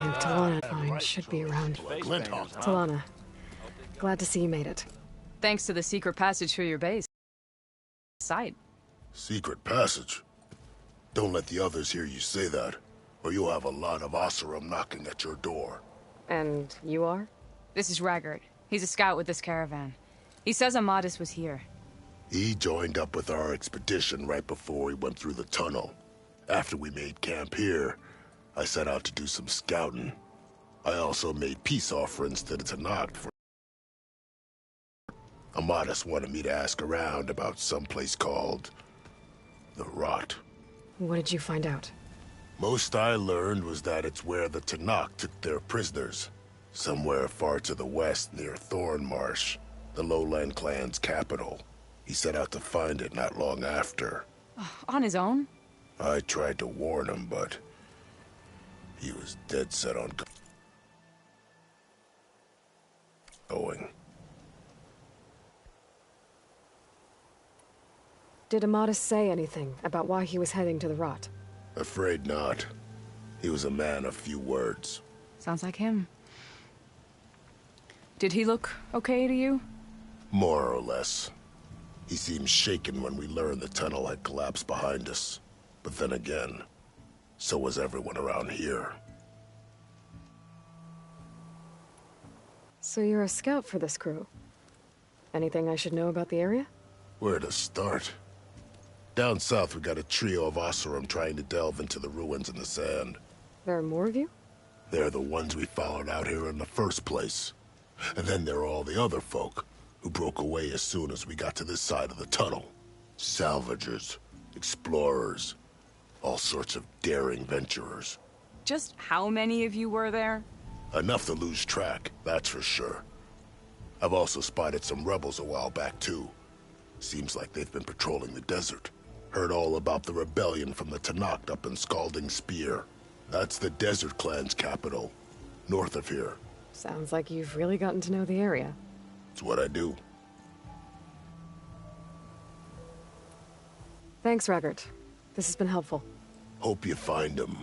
And Talana should be around. Talana, glad to see you made it. Thanks to the secret passage through your base. Site. Secret passage? Don't let the others hear you say that, or you'll have a lot of Oseram knocking at your door. And you are? This is Raggart. He's a scout with this caravan. He says Amadis was here. He joined up with our expedition right before we went through the tunnel. After we made camp here, I set out to do some scouting. I also made peace offerings to the Tenakth for... Amadis wanted me to ask around about some place called... the Rot. What did you find out? Most I learned was that it's where the Tenakth took their prisoners. Somewhere far to the west near Thornmarsh, the Lowland clan's capital. He set out to find it not long after. On his own? I tried to warn him, but... he was dead set on going. Did Amadis say anything about why he was heading to the Rot? Afraid not. He was a man of few words. Sounds like him. Did he look okay to you? More or less. He seemed shaken when we learned the tunnel had collapsed behind us. But then again, so was everyone around here. So you're a scout for this crew? Anything I should know about the area? Where to start? Down south, we got a trio of Oseram trying to delve into the ruins in the sand. There are more of you? They're the ones we followed out here in the first place. And then there are all the other folk, who broke away as soon as we got to this side of the tunnel. Salvagers, explorers, all sorts of daring venturers. Just how many of you were there? Enough to lose track, that's for sure. I've also spotted some rebels a while back, too. Seems like they've been patrolling the desert. Heard all about the rebellion from the Tenakth up in Scalding Spear. That's the Desert Clan's capital, north of here. Sounds like you've really gotten to know the area. It's what I do. Thanks, Raggart. This has been helpful. Hope you find him.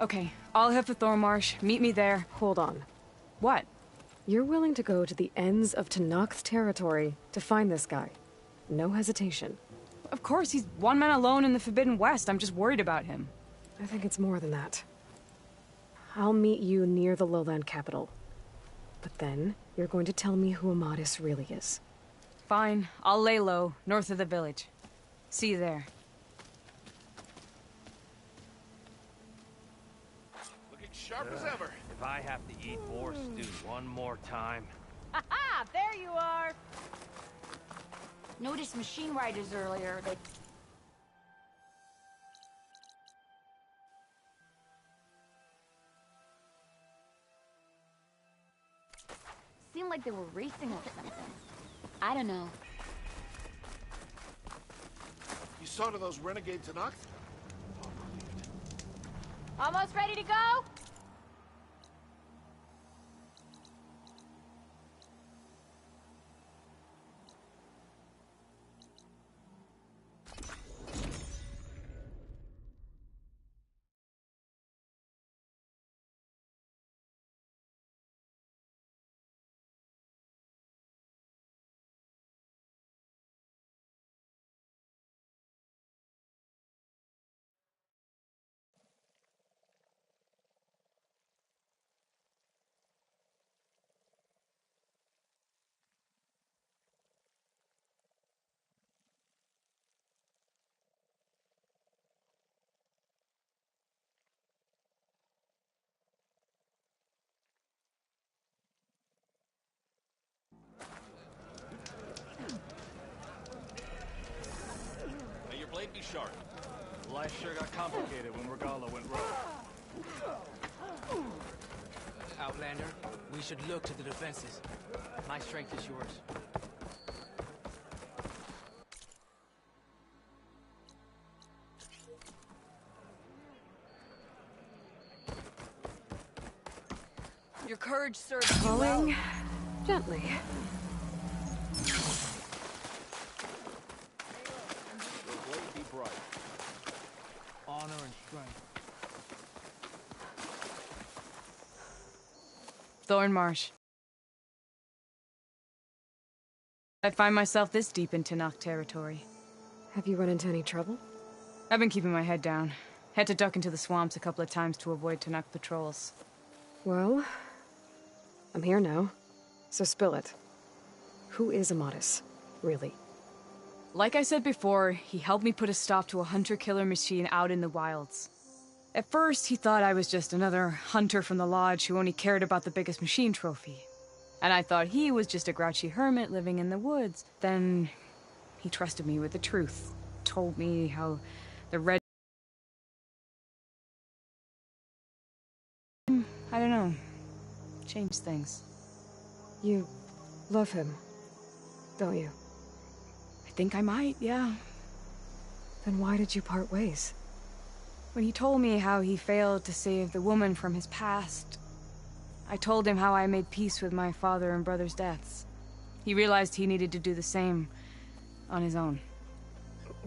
Okay, I'll head for Thornmarsh. Meet me there. Hold on. What? You're willing to go to the ends of Tenakth territory to find this guy. No hesitation. Of course, he's one man alone in the Forbidden West. I'm just worried about him. I think it's more than that. I'll meet you near the lowland capital. But then, you're going to tell me who Amadis really is. Fine. I'll lay low, north of the village. See you there. Looking sharp as ever. If I have to eat boar stew one more time... Ha! There you are! Noticed machine riders earlier. They... seemed like they were racing or something. I don't know. You saw to those renegade Tenakth? Almost ready to go? May your blade be sharp. Life sure got complicated when Regala went rogue. Outlander, we should look to the defenses. My strength is yours. Your courage serves you well. Calling gently. Your blade be bright. Honor and strength. Thornmarsh. I find myself this deep in Tenakth territory. Have you run into any trouble? I've been keeping my head down. Had to duck into the swamps a couple of times to avoid Tenakth patrols. Well, I'm here now, so spill it. Who is Amadis, really? Like I said before, he helped me put a stop to a hunter-killer machine out in the wilds. At first, he thought I was just another hunter from the lodge who only cared about the biggest machine trophy. And I thought he was just a grouchy hermit living in the woods. Then, he trusted me with the truth. Told me how the red... I don't know. Changed things. You love him, don't you? I think I might, yeah. Then why did you part ways? When he told me how he failed to save the woman from his past, I told him how I made peace with my father and brother's deaths. He realized he needed to do the same on his own.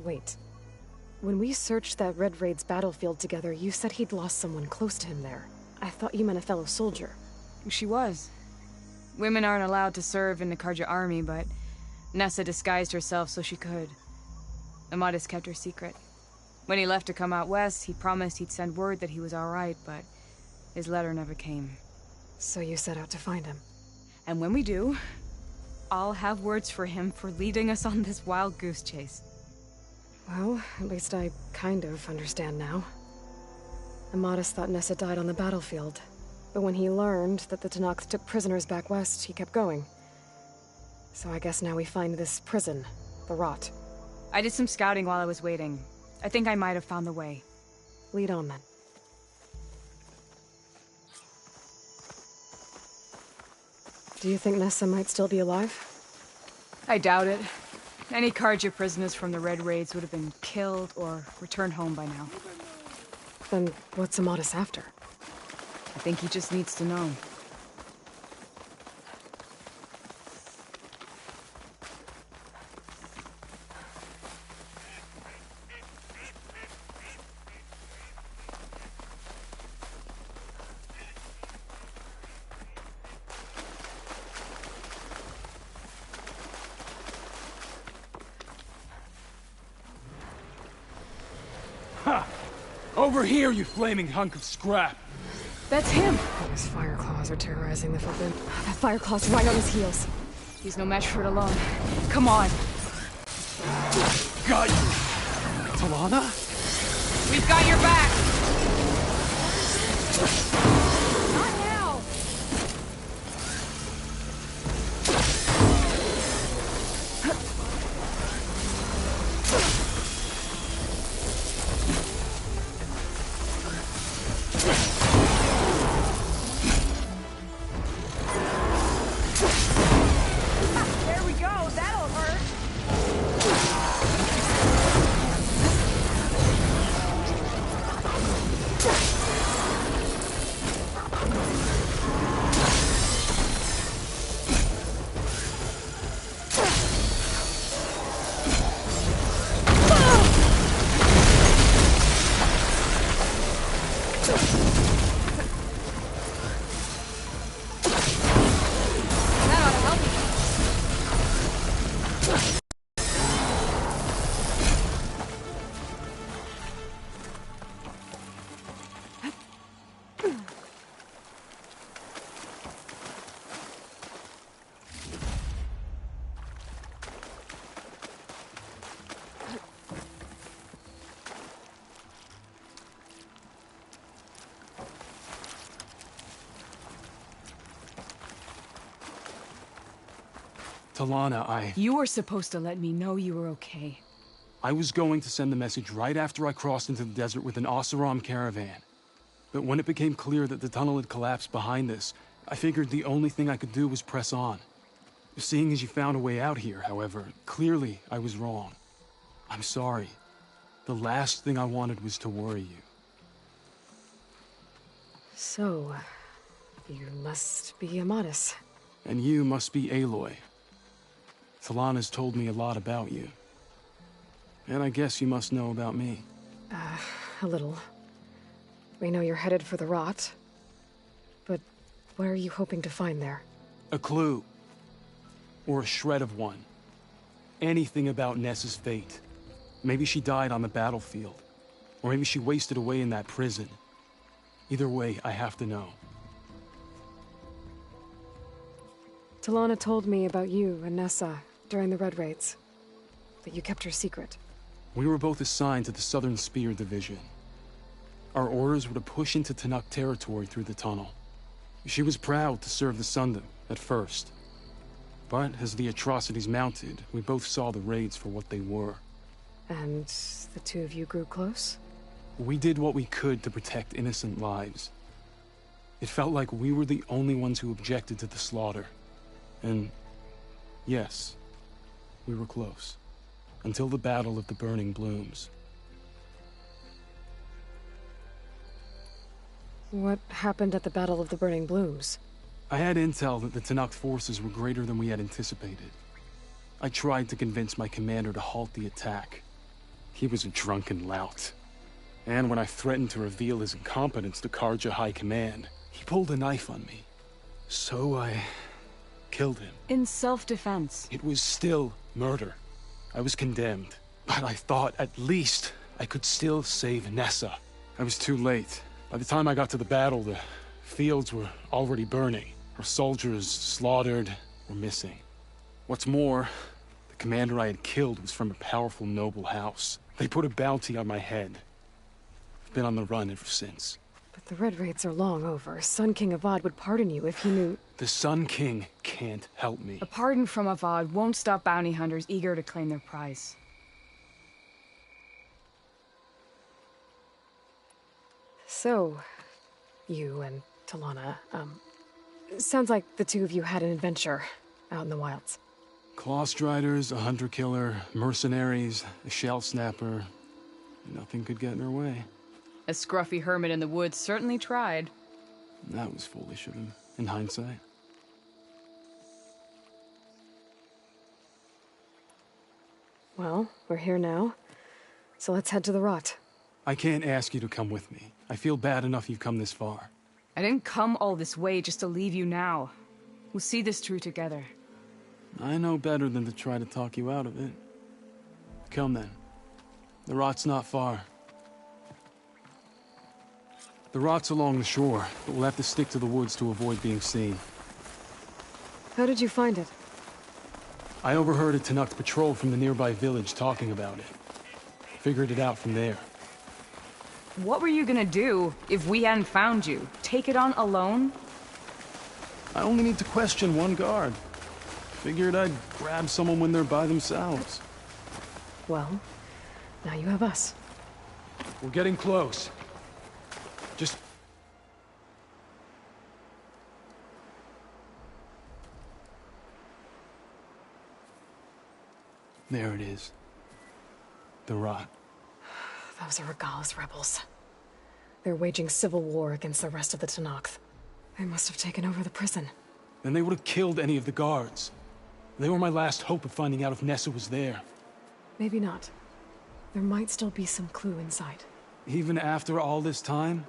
Wait. When we searched that Red Raid's battlefield together, you said he'd lost someone close to him there. I thought you meant a fellow soldier. She was. Women aren't allowed to serve in the Carja army, but Nessa disguised herself so she could. Amadis kept her secret. When he left to come out west, he promised he'd send word that he was all right, but his letter never came. So you set out to find him. And when we do, I'll have words for him for leading us on this wild goose chase. Well, at least I kind of understand now. Amadis thought Nessa died on the battlefield, but when he learned that the Tenakth took prisoners back west, he kept going. So I guess now we find this prison, the Rot. I did some scouting while I was waiting. I think I might have found the way. Lead on, then. Do you think Nessa might still be alive? I doubt it. Any Carja prisoners from the Red Raids would have been killed or returned home by now. Then what's Amadis after? I think he just needs to know. Over here, you flaming hunk of scrap! That's him! Those fire claws are terrorizing the Forbidden. That fire claw's right on his heels. He's no match for it alone. Come on! Got you! Talana? We've got your back! Not now! There we go! That'll hurt! That ought to help you. Talana, You were supposed to let me know you were okay. I was going to send the message right after I crossed into the desert with an Oseram caravan. But when it became clear that the tunnel had collapsed behind us, I figured the only thing I could do was press on. Seeing as you found a way out here, however, clearly I was wrong. I'm sorry. The last thing I wanted was to worry you. So, you must be Amadis. And you must be Aloy. Talana's told me a lot about you. And I guess you must know about me. A little. We know you're headed for the Rot. But What are you hoping to find there? A clue. Or a shred of one. Anything about Nessa's fate. Maybe she died on the battlefield. Or maybe she wasted away in that prison. Either way, I have to know. Talana told me about you and Nessa during the Red Raids. But you kept her secret. We were both assigned to the Southern Spear Division. Our orders were to push into Tenakth territory through the tunnel. She was proud to serve the Sundom at first. But as the atrocities mounted, we both saw the raids for what they were. And the two of you grew close? We did what we could to protect innocent lives. It felt like we were the only ones who objected to the slaughter. And yes, we were close. Until the Battle of the Burning Blooms. What happened at the Battle of the Burning Blooms? I had intel that the Tenakth forces were greater than we had anticipated. I tried to convince my commander to halt the attack. He was a drunken lout. And when I threatened to reveal his incompetence to Carja High Command, he pulled a knife on me. So I killed him. In self-defense. It was still murder. I was condemned. But I thought at least I could still save Nessa. I was too late. By the time I got to the battle, the fields were already burning. Our soldiers, slaughtered, were missing. What's more, the commander I had killed was from a powerful noble house. They put a bounty on my head. I've been on the run ever since. But the Red Raids are long over. Sun King Avad would pardon you if he knew... The Sun King can't help me. A pardon from Avad won't stop bounty hunters eager to claim their prize. So, you and Talana, sounds like the two of you had an adventure out in the wilds. Clawstriders, a hunter-killer, mercenaries, a shell snapper. Nothing could get in her way. A scruffy hermit in the woods certainly tried. That was foolish of him, in hindsight. Well, we're here now, so let's head to the Rot. I can't ask you to come with me. I feel bad enough you've come this far. I didn't come all this way just to leave you now. We'll see this through together. I know better than to try to talk you out of it. Come then. The Rot's not far. The Rot's along the shore, but we'll have to stick to the woods to avoid being seen. How did you find it? I overheard a Tenakth patrol from the nearby village talking about it. Figured it out from there. What were you gonna do if we hadn't found you? Take it on alone? I only need to question one guard. Figured I'd grab someone when they're by themselves. Well, now you have us. We're getting close. Just... There it is. The Rot. Those are Regal's rebels. They're waging civil war against the rest of the Tenakth. They must have taken over the prison. Then they would have killed any of the guards. They were my last hope of finding out if Nessa was there. Maybe not. There might still be some clue inside. Even after all this time?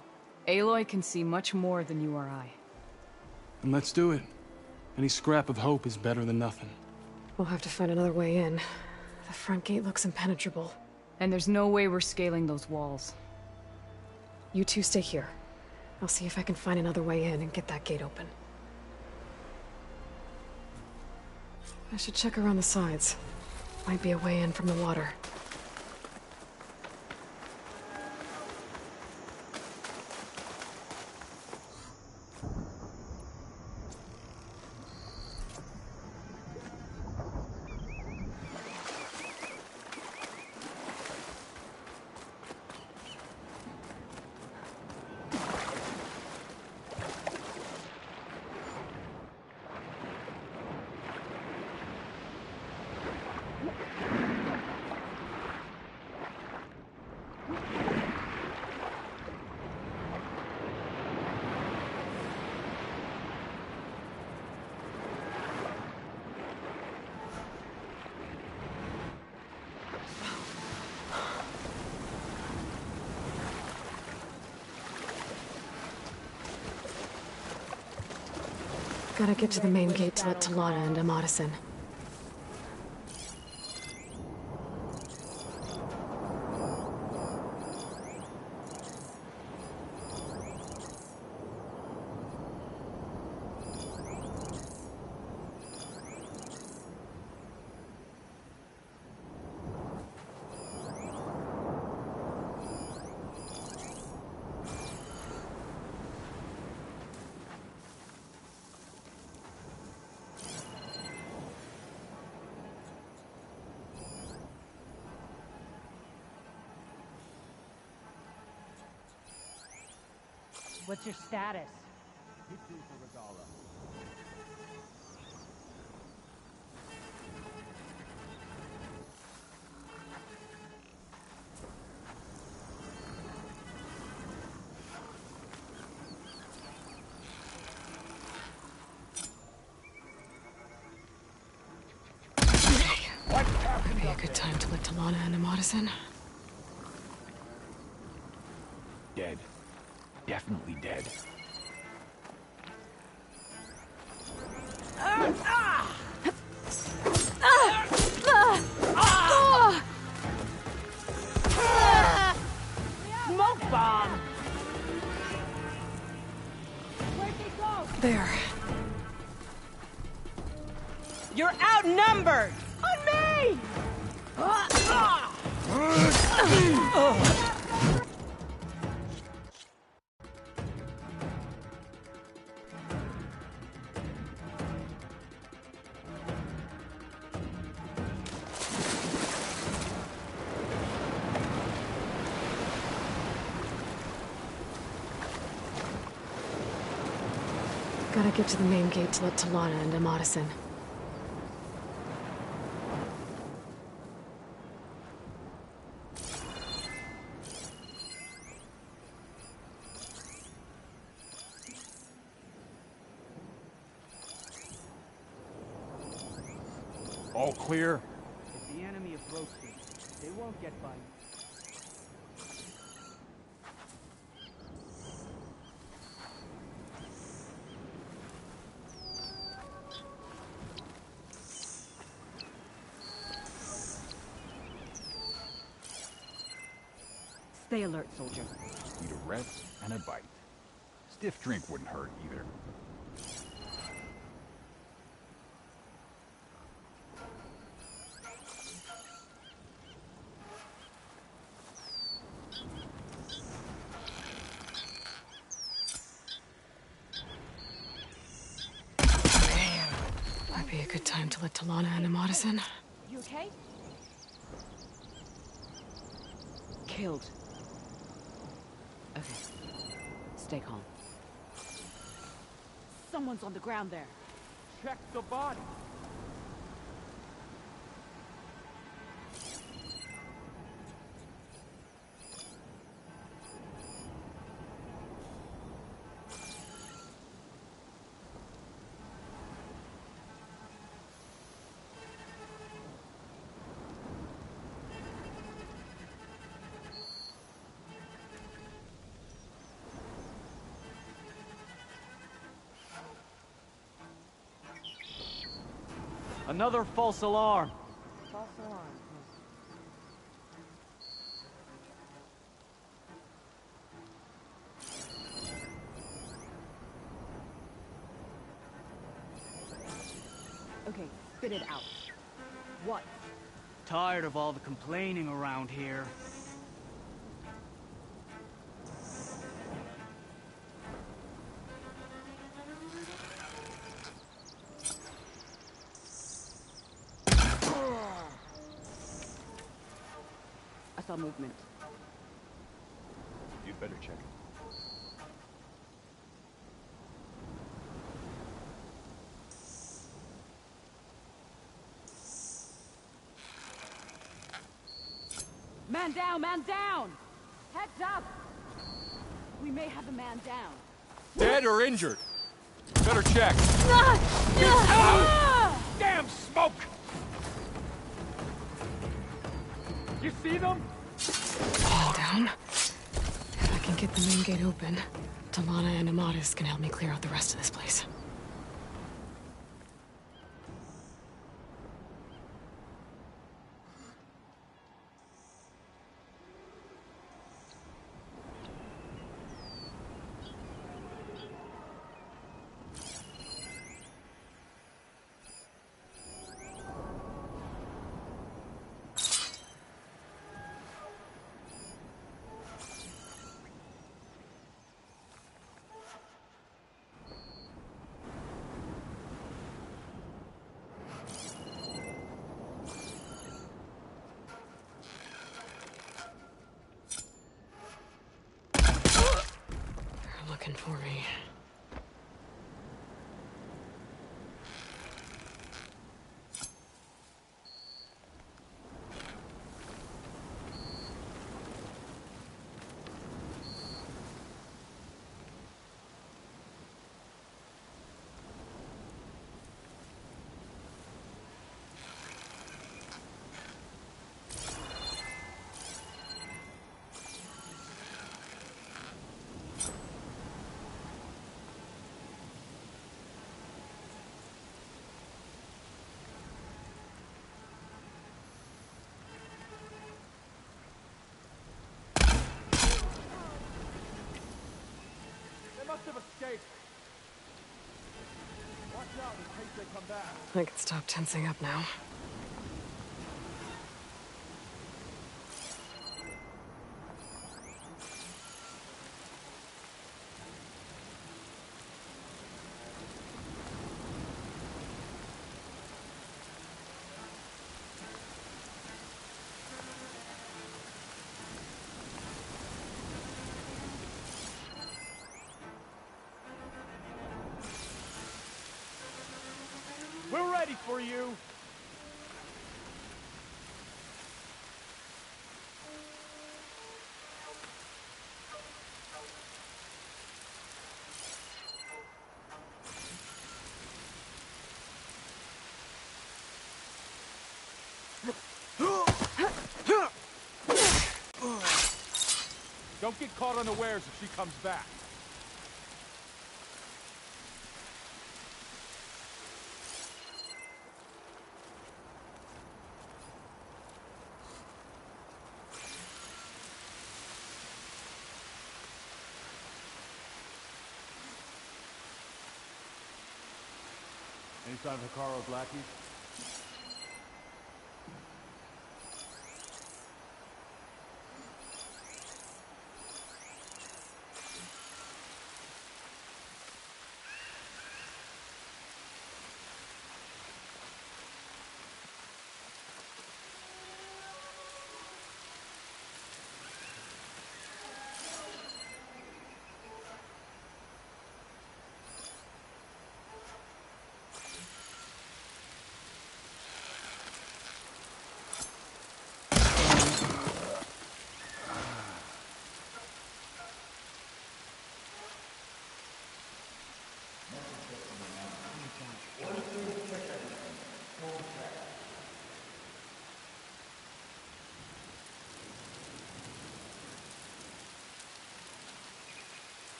Aloy can see much more than you or I. Then let's do it. Any scrap of hope is better than nothing. We'll have to find another way in. The front gate looks impenetrable. And there's no way we're scaling those walls. You two stay here. I'll see if I can find another way in and get that gate open. I should check around the sides. Might be a way in from the water. Gotta get to the main gate to let Talana and Amatis in. What's your status? Would be a good time to let Talana and Amatis in. Dead. Definitely dead. Smoke bomb! There. You're outnumbered! On me! Gotta get to the main gate to let Talana and Amatis in. All clear? If the enemy approaches, they won't get by. Stay alert, soldier. Need a rest and a bite. Stiff drink wouldn't hurt either. Might be a good time to let Talana and Amatis in. You okay? Killed. Okay. Stay calm. Someone's on the ground there. Check the body. Another false alarm. False alarm. Okay, spit it out. What? Tired of all the complaining around here. I saw movement. You'd better check it. Man down, man down! Heads up! We may have a man down. Dead or injured? Better check. Damn smoke! You see them? Calm down. If I can get the main gate open, Talana and Amatis can help me clear out the rest of this place. looking for me. They must have escaped. Watch out in case they come back. I can stop tensing up now. We're ready for you. Don't get caught unawares if she comes back. Any sign of Hikaru's lackeys?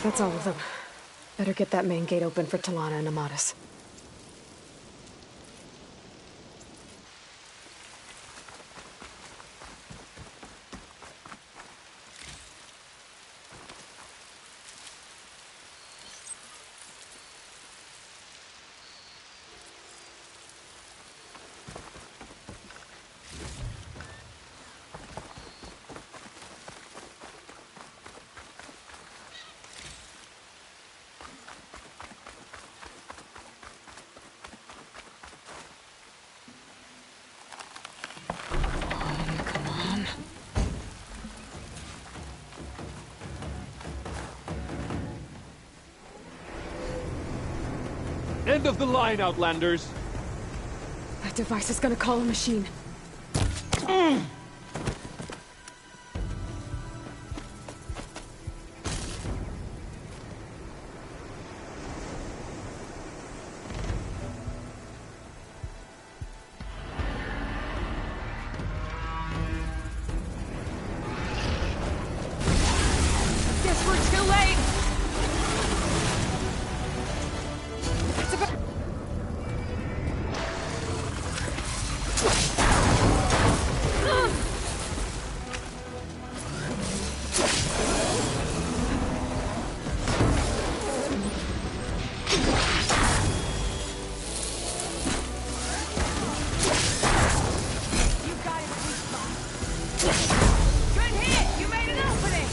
That's all of them. Better get that main gate open for Talana and Amatis. End of the line, Outlanders! That device is gonna call a machine. Guess we're too late! It's about... Good hit! You made an opening!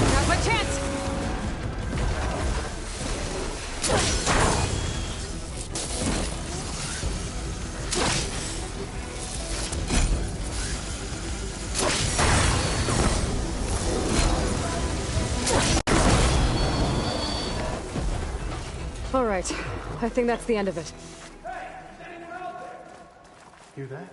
Now's my chance! All right. I think that's the end of it. Hear that?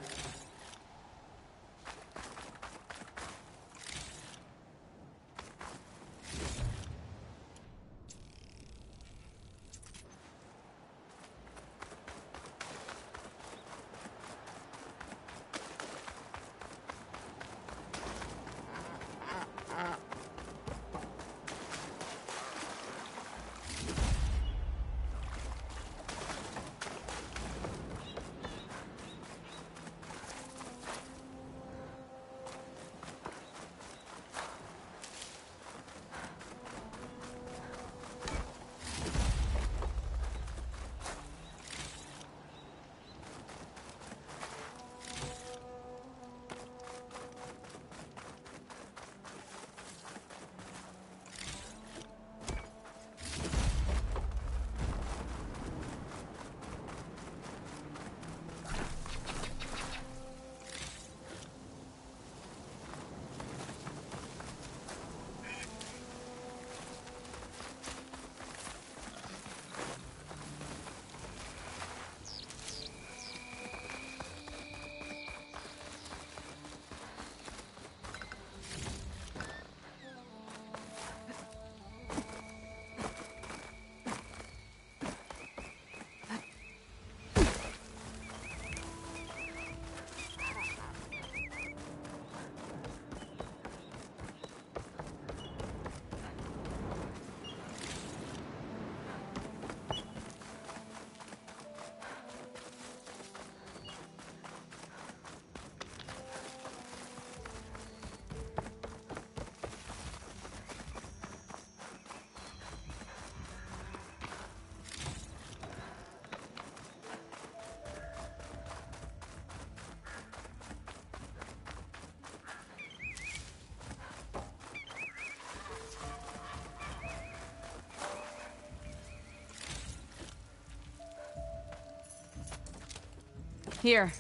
Here.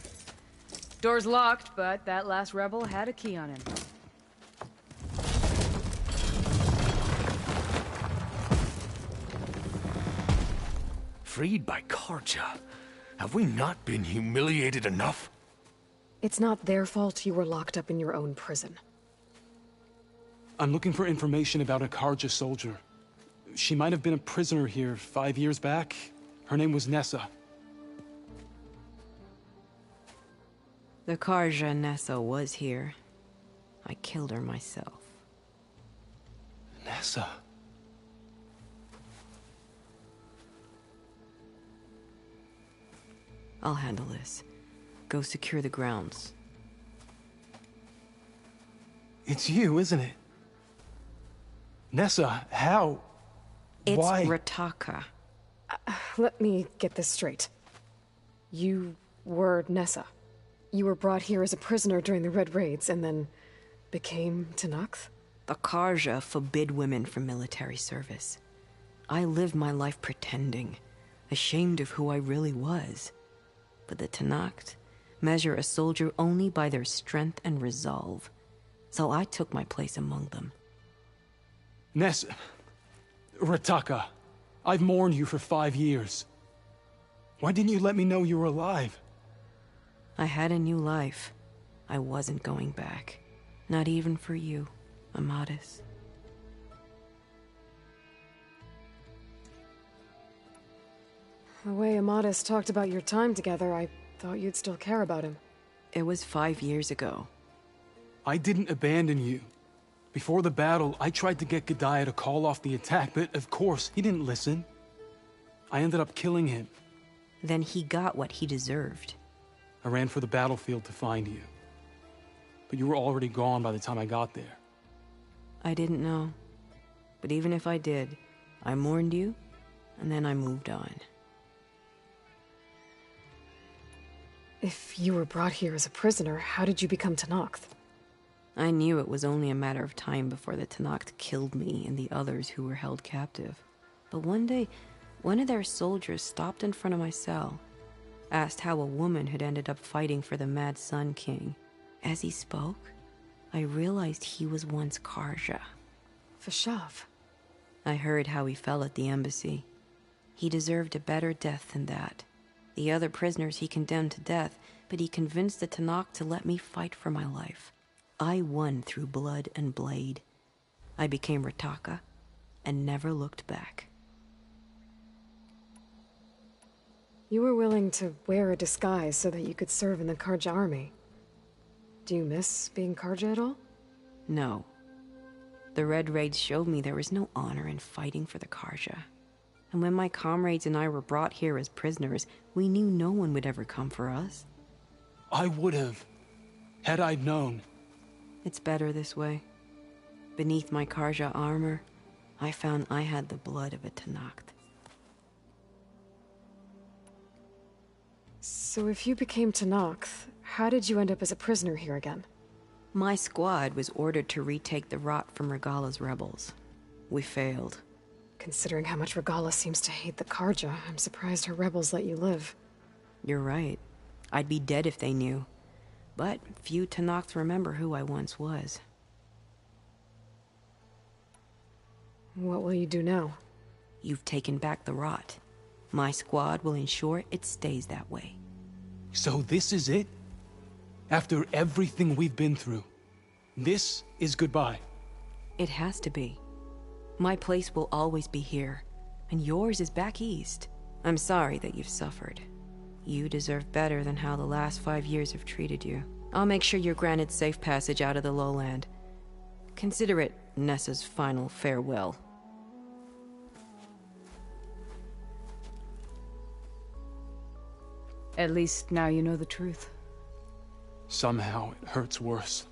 Door's locked, but that last rebel had a key on him. Freed by Carja? Have we not been humiliated enough? It's not their fault you were locked up in your own prison. I'm looking for information about a Carja soldier. She might have been a prisoner here 5 years back. Her name was Nessa. The Carja Nessa was here. I killed her myself. Nessa? I'll handle this. Go secure the grounds. It's you, isn't it? Nessa, how? It's Why? Rataka. Let me get this straight. You were Nessa. You were brought here as a prisoner during the Red Raids and then became Tenakth? The Karja forbid women from military service. I lived my life pretending, ashamed of who I really was. But the Tenakth measure a soldier only by their strength and resolve. So I took my place among them. Ness... Rataka, I've mourned you for 5 years. Why didn't you let me know you were alive? I had a new life. I wasn't going back. Not even for you, Amadis. The way Amadis talked about your time together, I thought you'd still care about him. It was 5 years ago. I didn't abandon you. Before the battle, I tried to get Godiah to call off the attack, but of course, he didn't listen. I ended up killing him. Then he got what he deserved. I ran for the battlefield to find you. But you were already gone by the time I got there. I didn't know. But even if I did, I mourned you, and then I moved on. If you were brought here as a prisoner, how did you become Tenakth? I knew it was only a matter of time before the Tenakth killed me and the others who were held captive. But one day, one of their soldiers stopped in front of my cell, asked how a woman had ended up fighting for the Mad Sun King. As he spoke, I realized he was once Karja. Vashav. I heard how he fell at the embassy. He deserved a better death than that. The other prisoners he condemned to death, but he convinced the Tenakth to let me fight for my life. I won through blood and blade. I became Rataka and never looked back. You were willing to wear a disguise so that you could serve in the Karja army. Do you miss being Karja at all? No. The Red Raids showed me there was no honor in fighting for the Karja. And when my comrades and I were brought here as prisoners, we knew no one would ever come for us. I would have, had I known. It's better this way. Beneath my Karja armor, I found I had the blood of a Tenakth. So if you became Tenakth, how did you end up as a prisoner here again? My squad was ordered to retake the Rot from Regala's rebels. We failed. Considering how much Regala seems to hate the Karja, I'm surprised her rebels let you live. You're right. I'd be dead if they knew. But few Tenakth remember who I once was. What will you do now? You've taken back the Rot. My squad will ensure it stays that way. So this is it? After everything we've been through, this is goodbye? It has to be. My place will always be here, and yours is back east. I'm sorry that you've suffered. You deserve better than how the last 5 years have treated you. I'll make sure you're granted safe passage out of the lowland. Consider it Nessa's final farewell. At least now you know the truth. Somehow it hurts worse.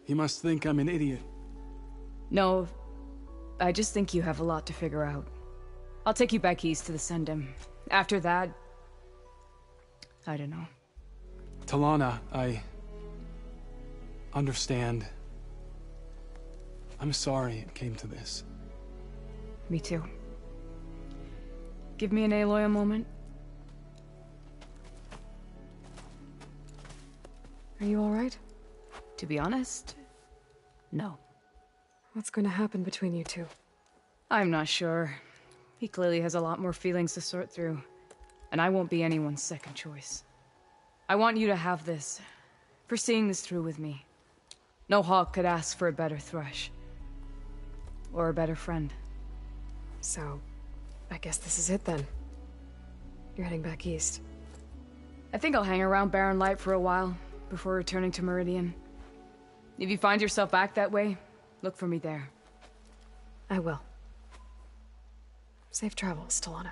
He must think I'm an idiot. No, I just think you have a lot to figure out. I'll take you back east to the Sendem. After that, I don't know. Talana, I understand. I'm sorry it came to this. Me too. Give me an Aloy a moment. Are you all right? To be honest, no. What's going to happen between you two? I'm not sure. He clearly has a lot more feelings to sort through, and I won't be anyone's second choice. I want you to have this, for seeing this through with me. No hawk could ask for a better thrush. Or a better friend. So, I guess this is it then. You're heading back east. I think I'll hang around Barren Light for a while, before returning to Meridian. If you find yourself back that way, look for me there. I will. Safe travels, Talana.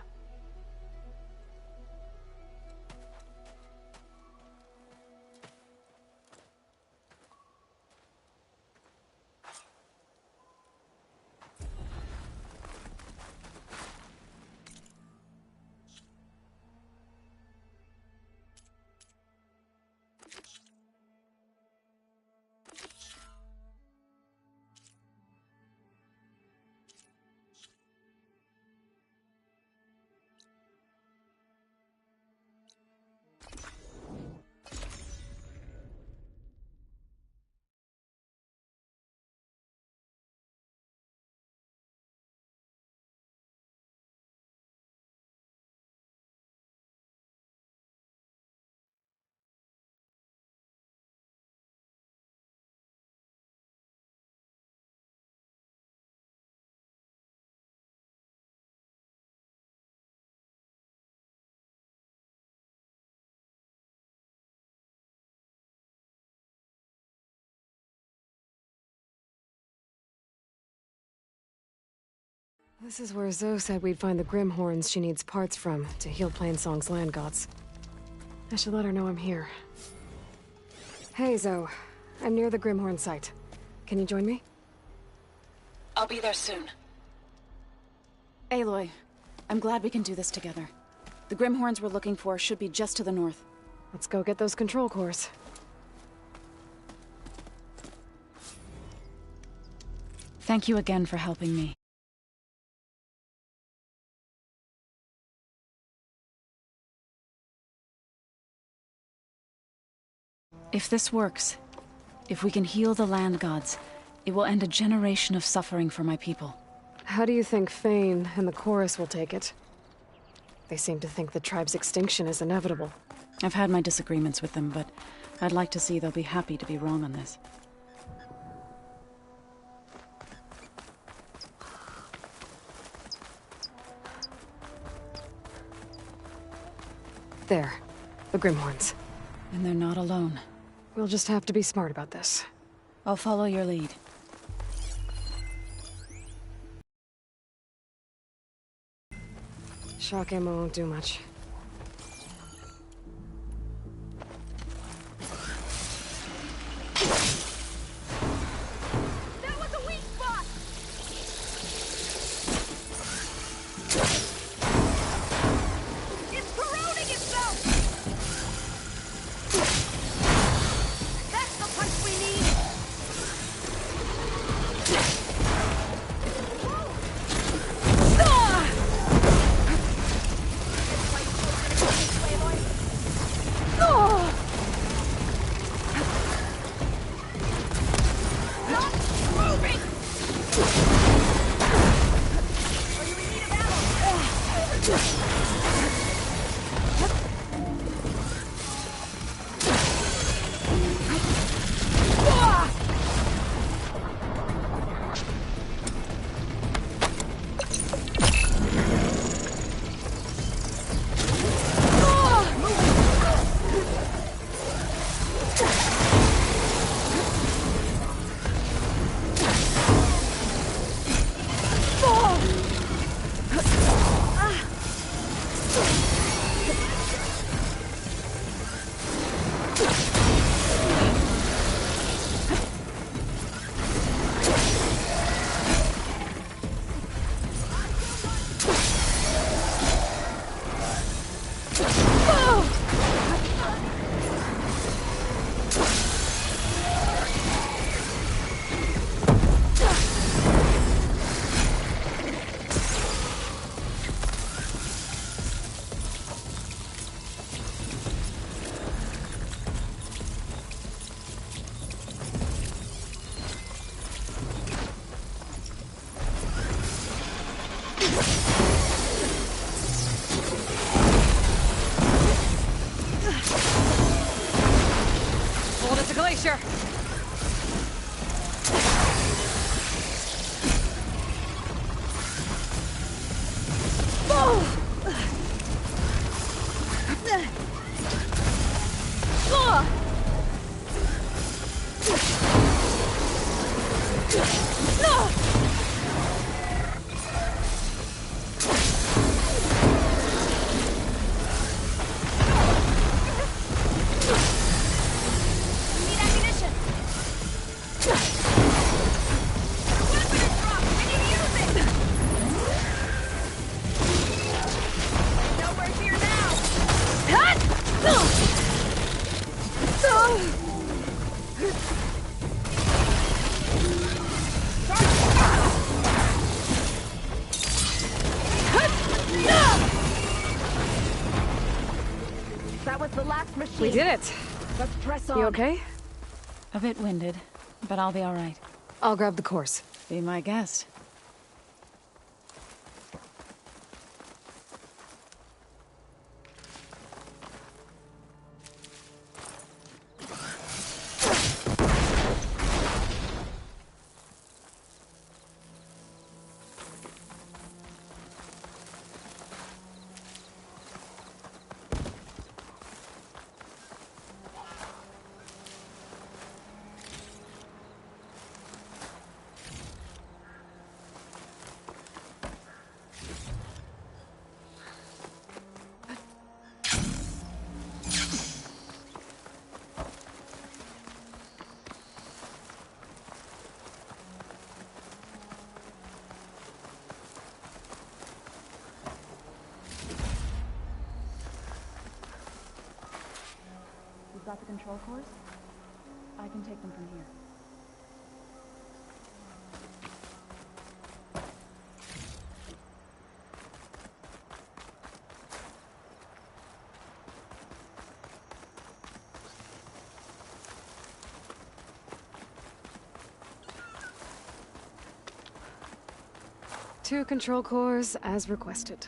This is where Zoe said we'd find the Grimhorns she needs parts from to heal Plainsong's land gods. I should let her know I'm here. Hey, Zoe. I'm near the Grimhorn site. Can you join me? I'll be there soon. Aloy, I'm glad we can do this together. The Grimhorns we're looking for should be just to the north. Let's go get those control cores. Thank you again for helping me. If this works, if we can heal the land gods, it will end a generation of suffering for my people. How do you think Fane and the Chorus will take it? They seem to think the tribe's extinction is inevitable. I've had my disagreements with them, but I'd like to see they'll be happy to be wrong on this. There. The Grimhorns. And they're not alone. We'll just have to be smart about this. I'll follow your lead. Shock ammo won't do much. That was a weak spot! It's corroding itself! That's the punch we need! Hold it to Glacier! That was the last machine. We did it! Let's press on. You okay? A bit winded, but I'll be all right. I'll grab the course. Be my guest. got the control cores? I can take them from here. Two control cores, as requested.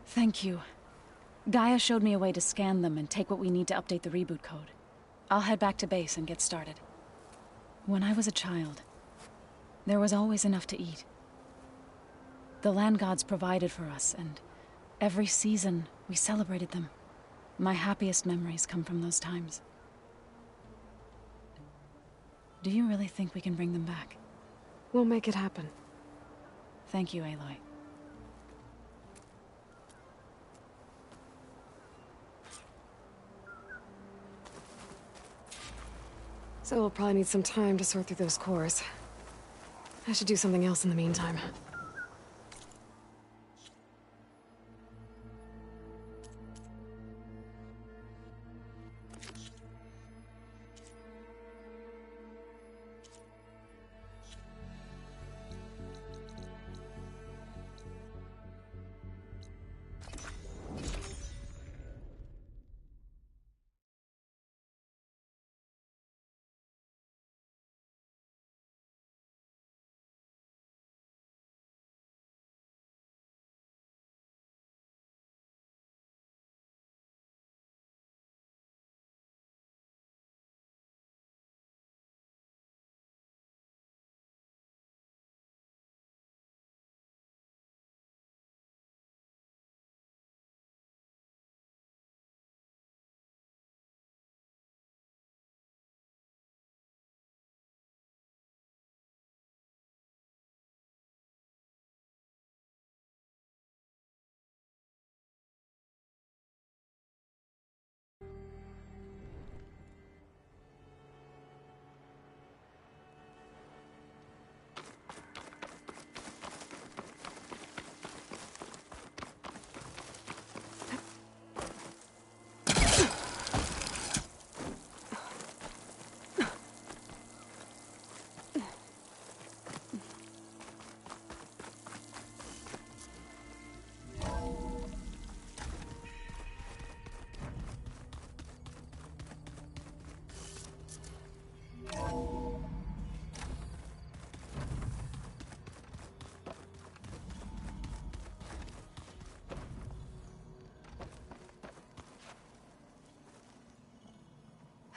Thank you. Gaia showed me a way to scan them and take what we need to update the reboot code. I'll head back to base and get started. When I was a child, there was always enough to eat. The land gods provided for us, and every season we celebrated them. My happiest memories come from those times. Do you really think we can bring them back? We'll make it happen. Thank you, Aloy. So we'll probably need some time to sort through those cores. I should do something else in the meantime.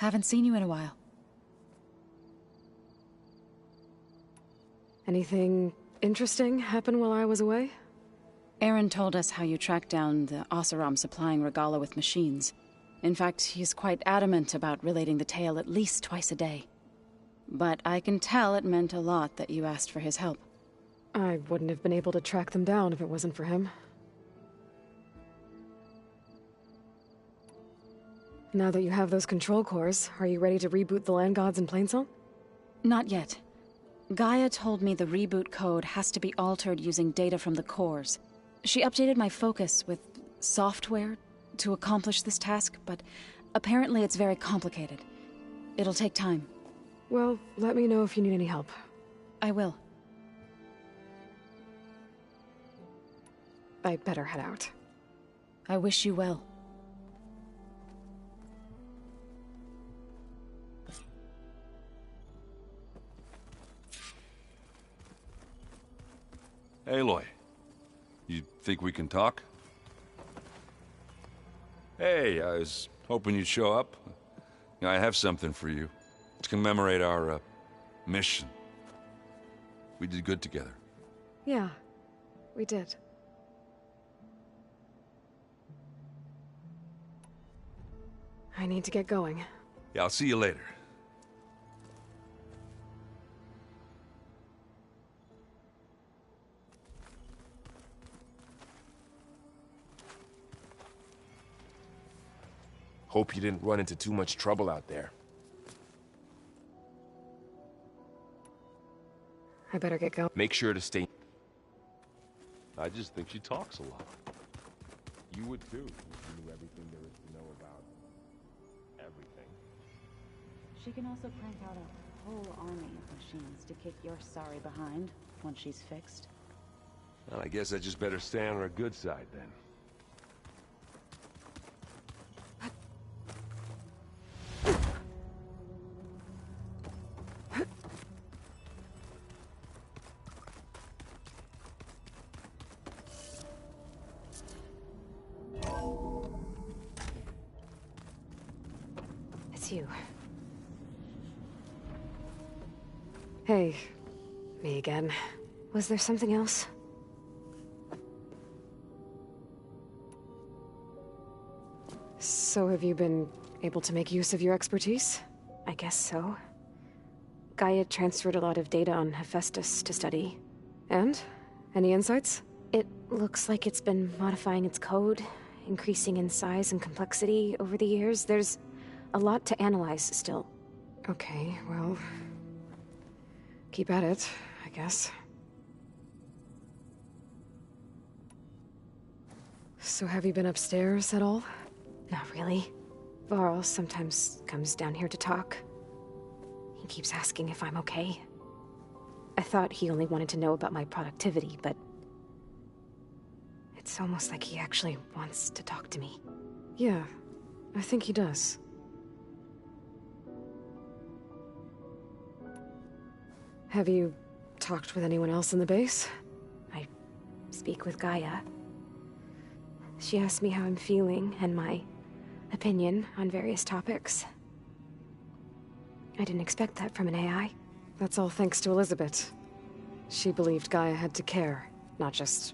Haven't seen you in a while. Anything interesting happen while I was away? Aaron told us how you tracked down the Oseram supplying Regalla with machines. In fact, he's quite adamant about relating the tale at least twice a day. But I can tell it meant a lot that you asked for his help. I wouldn't have been able to track them down if it wasn't for him. Now that you have those control cores, are you ready to reboot the land gods in Plainsong? Not yet. Gaia told me the reboot code has to be altered using data from the cores. She updated my focus with software to accomplish this task, but apparently it's very complicated. It'll take time. Well, let me know if you need any help. I will. I better head out. I wish you well. Aloy, you think we can talk? Hey, I was hoping you'd show up. I have something for you to commemorate our mission. We did good together. Yeah, we did. I need to get going. Yeah, I'll see you later. Hope you didn't run into too much trouble out there. I better get going. Make sure to stay... I just think she talks a lot. You would too, if you knew everything there is to know about everything. She can also crank out a whole army of machines to kick your sorry behind once she's fixed. Well, I guess I just better stay on her good side then. It's you. Hey, me again. Was there something else? So have you been able to make use of your expertise? I guess so. Gaia transferred a lot of data on Hephaestus to study. And? Any insights? It looks like it's been modifying its code, increasing in size and complexity over the years. There's a lot to analyze still. Okay, well... keep at it, I guess. So have you been upstairs at all? Not really. Varl sometimes comes down here to talk. He keeps asking if I'm okay. I thought he only wanted to know about my productivity, but... it's almost like he actually wants to talk to me. Yeah, I think he does. Have you talked with anyone else in the base? I speak with Gaia. She asked me how I'm feeling and my opinion on various topics. I didn't expect that from an AI. That's all thanks to Elizabeth. She believed Gaia had to care, not just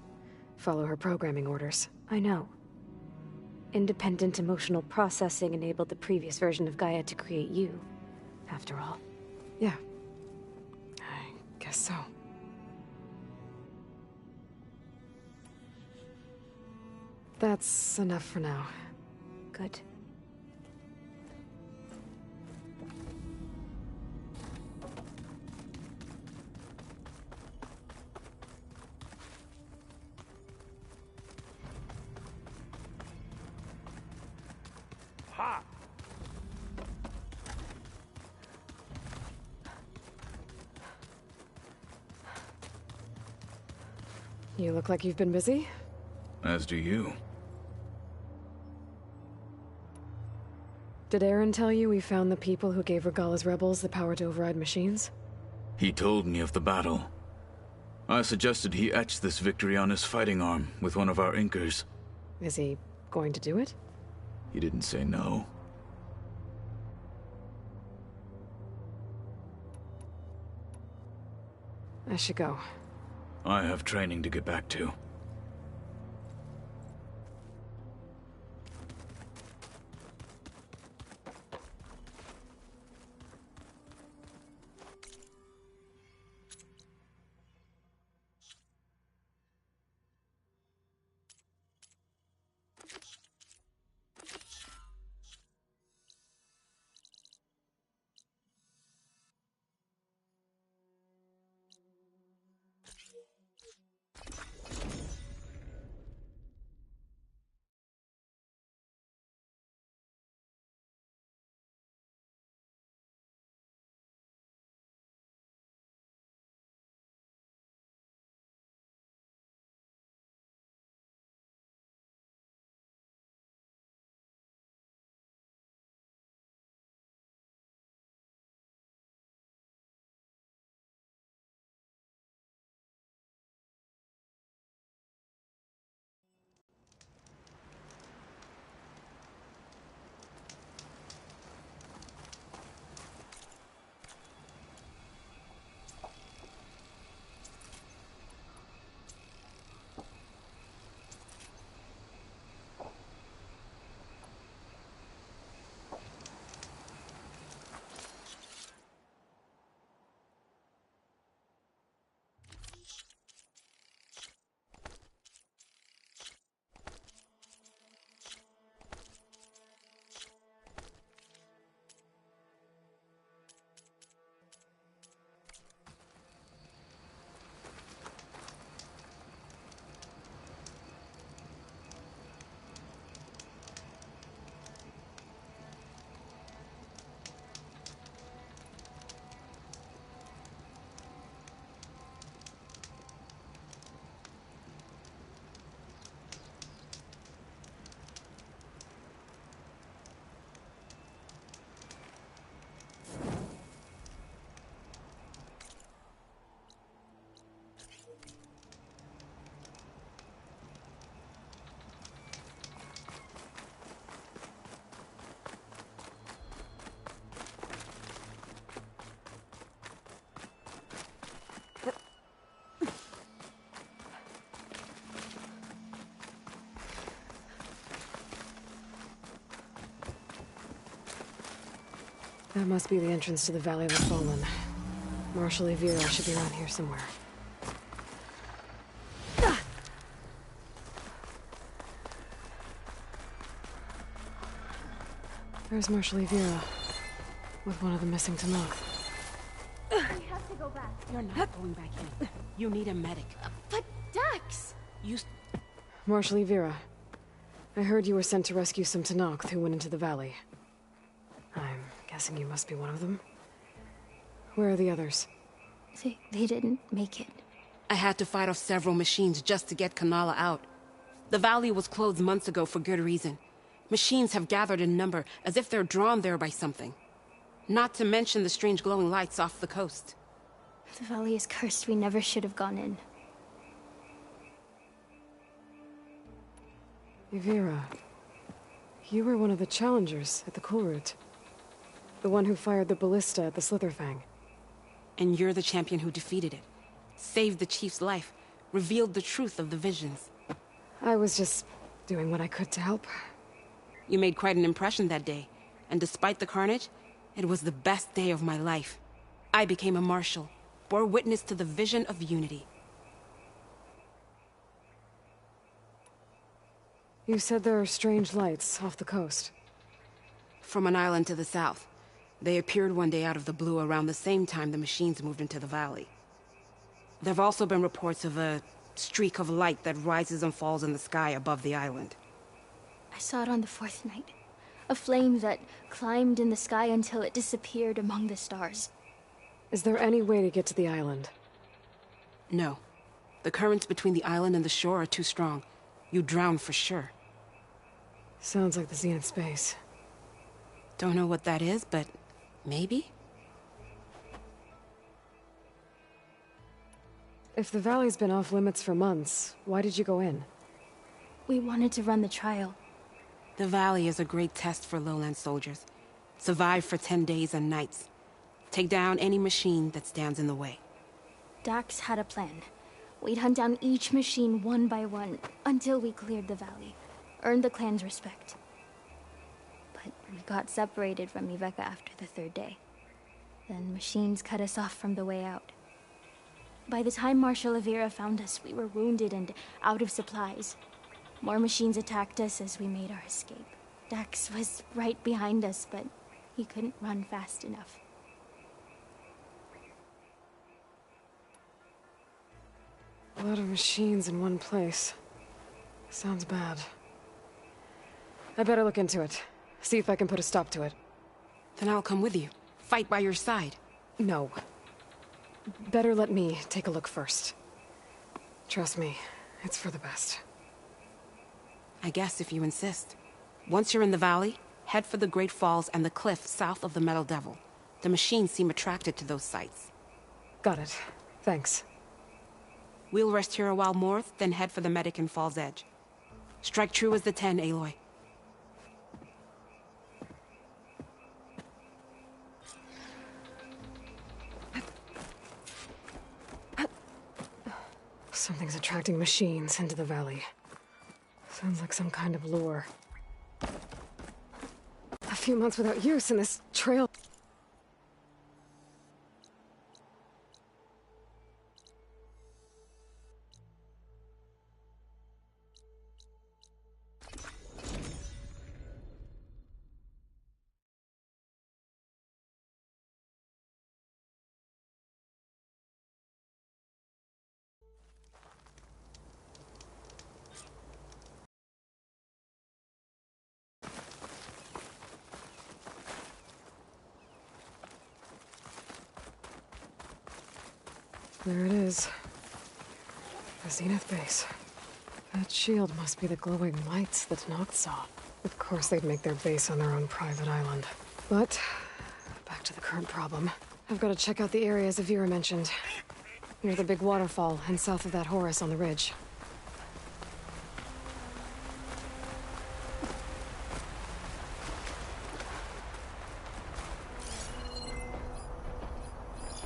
follow her programming orders. I know. Independent emotional processing enabled the previous version of Gaia to create you, after all. Yeah. I guess so. That's enough for now. Good. Ha! You look like you've been busy. As do you. Did Aaron tell you we found the people who gave Regala's rebels the power to override machines? He told me of the battle. I suggested he etch this victory on his fighting arm with one of our inkers. Is he going to do it? He didn't say no. I should go. I have training to get back to. That must be the entrance to the Valley of the Fallen. Marshal Evira should be around here somewhere. There's Marshal Evira, with one of the missing Tenakth. We have to go back. You're not going back in. You need a medic. But Dax! Marshal Evira, I heard you were sent to rescue some Tenakth who went into the valley. I'm guessing you must be one of them. Where are the others? They didn't make it. I had to fight off several machines just to get Kanala out. The valley was closed months ago for good reason. Machines have gathered in number, as if they're drawn there by something. Not to mention the strange glowing lights off the coast. The valley is cursed. We never should have gone in. Evira, you were one of the challengers at the Kulrut. The one who fired the ballista at the Slitherfang. And you're the champion who defeated it. Saved the chief's life. Revealed the truth of the visions. I was just doing what I could to help. You made quite an impression that day. And despite the carnage, it was the best day of my life. I became a marshal. Bore witness to the vision of unity. You said there are strange lights off the coast. From an island to the south. They appeared one day out of the blue around the same time the machines moved into the valley. There have also been reports of a streak of light that rises and falls in the sky above the island. I saw it on the fourth night. A flame that climbed in the sky until it disappeared among the stars. Is there any way to get to the island? No. The currents between the island and the shore are too strong. You'd drown for sure. Sounds like the Zenith space. Don't know what that is, but maybe? If the valley's been off limits for months, why did you go in? We wanted to run the trial. The valley is a great test for lowland soldiers. Survive for 10 days and nights. Take down any machine that stands in the way. Dax had a plan. We'd hunt down each machine one by one until we cleared the valley. Earned the clan's respect. But we got separated from Iveka after the third day. Then machines cut us off from the way out. By the time Marshal Evira found us, we were wounded and out of supplies. More machines attacked us as we made our escape. Dax was right behind us, but he couldn't run fast enough. A lot of machines in one place. Sounds bad. I better look into it. See if I can put a stop to it. Then I'll come with you. Fight by your side. No. Better let me take a look first. Trust me, it's for the best. I guess if you insist. Once you're in the valley, head for the Great Falls and the cliff south of the Metal Devil. The machines seem attracted to those sites. Got it. Thanks. We'll rest here a while more, then head for the medic in Fall's Edge. Strike true as the 10, Aloy. Something's attracting machines into the valley. Sounds like some kind of lure. A few months without use and this trail... There it is. The Zenith base. That shield must be the glowing lights that Noct saw. Of course they'd make their base on their own private island. But, back to the current problem. I've got to check out the areas Evira mentioned. Near the big waterfall and south of that Horus on the ridge.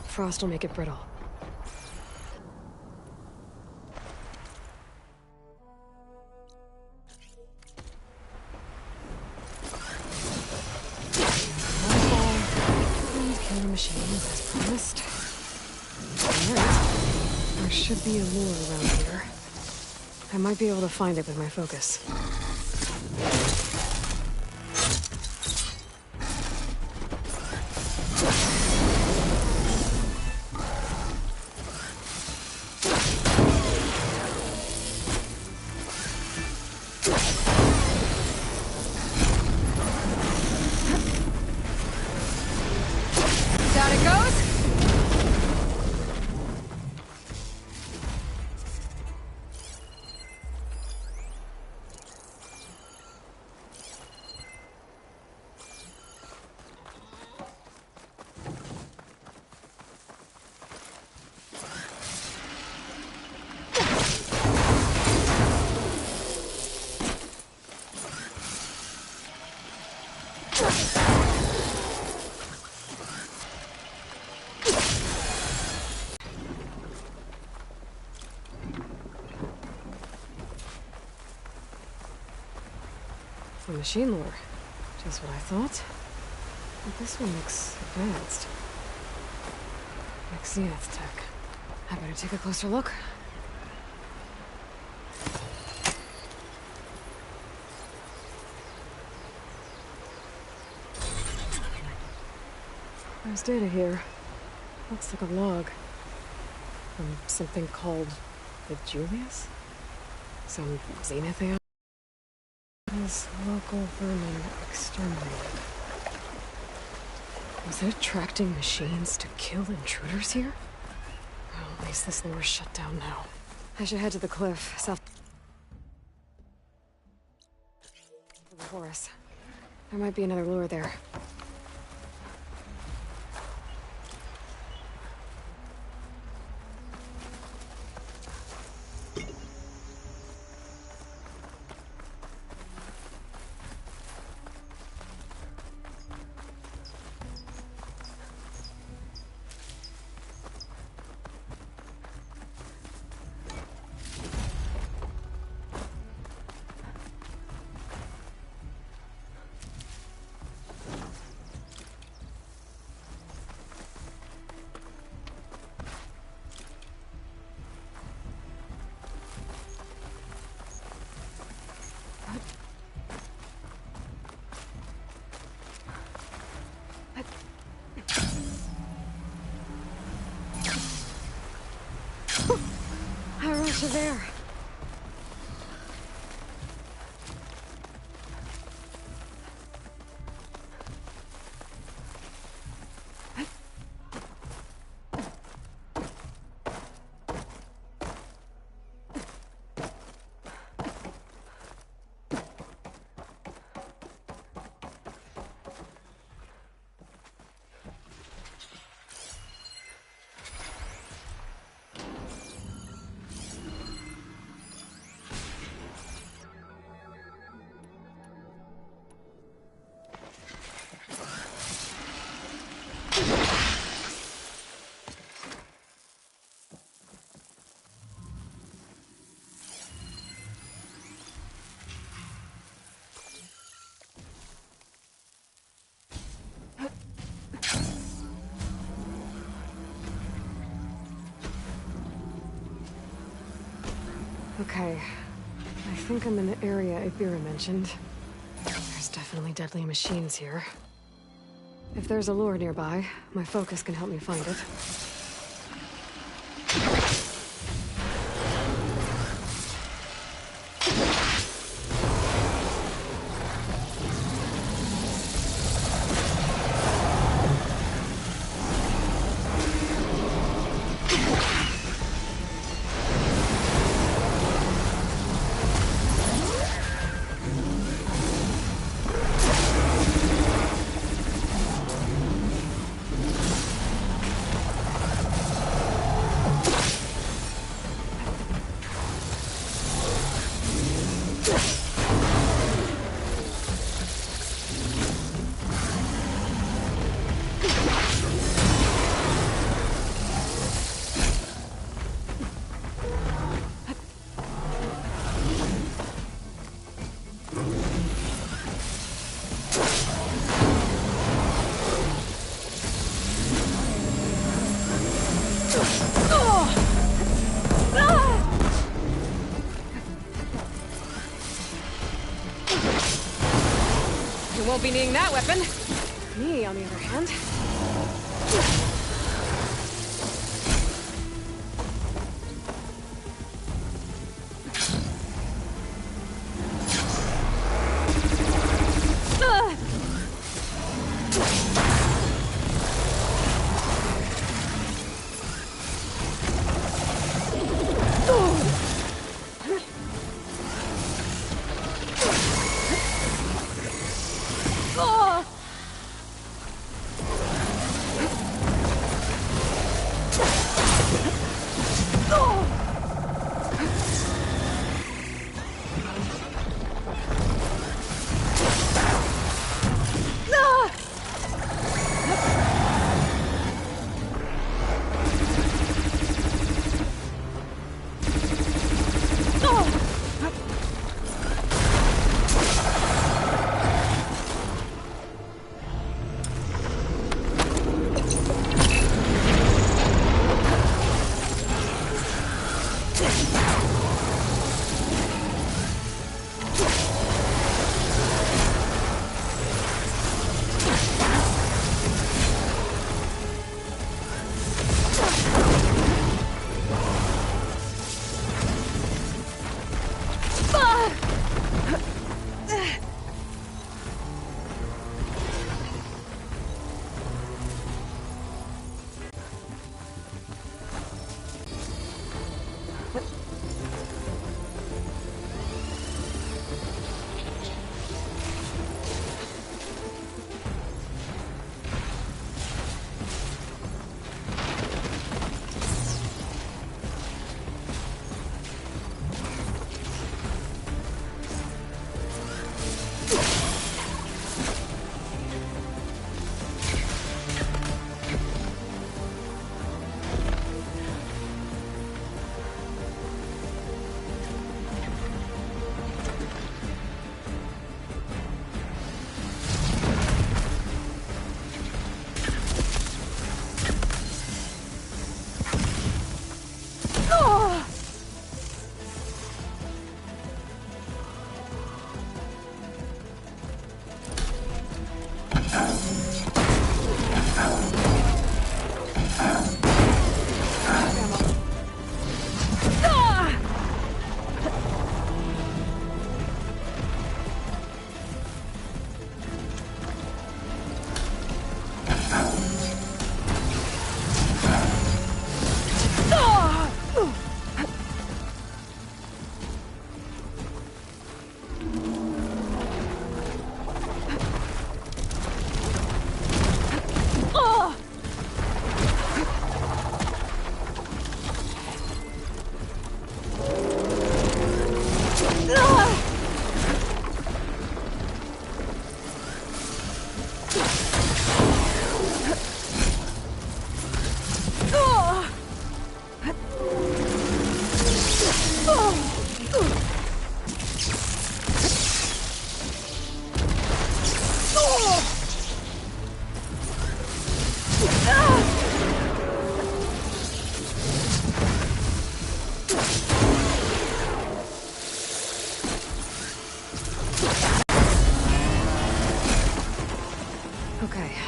Frost will make it brittle. machines as promised. Alright. There should be a lure around here. I might be able to find it with my focus. A machine lure. Just what I thought. But this one looks advanced. Like Zenith tech. I better take a closer look. There's data here. Looks like a log. From something called the Julius? Some Zenith AI? Is local vermin exterminated. Was it attracting machines to kill intruders here? Well, at least this lure's shut down now. I should head to the cliff, south of the Horus. There might be another lure there. There. Okay. I think I'm in the area Ibira mentioned. There's definitely deadly machines here. If there's a lure nearby, my focus can help me find it. won't be needing that weapon. Me, on the other hand.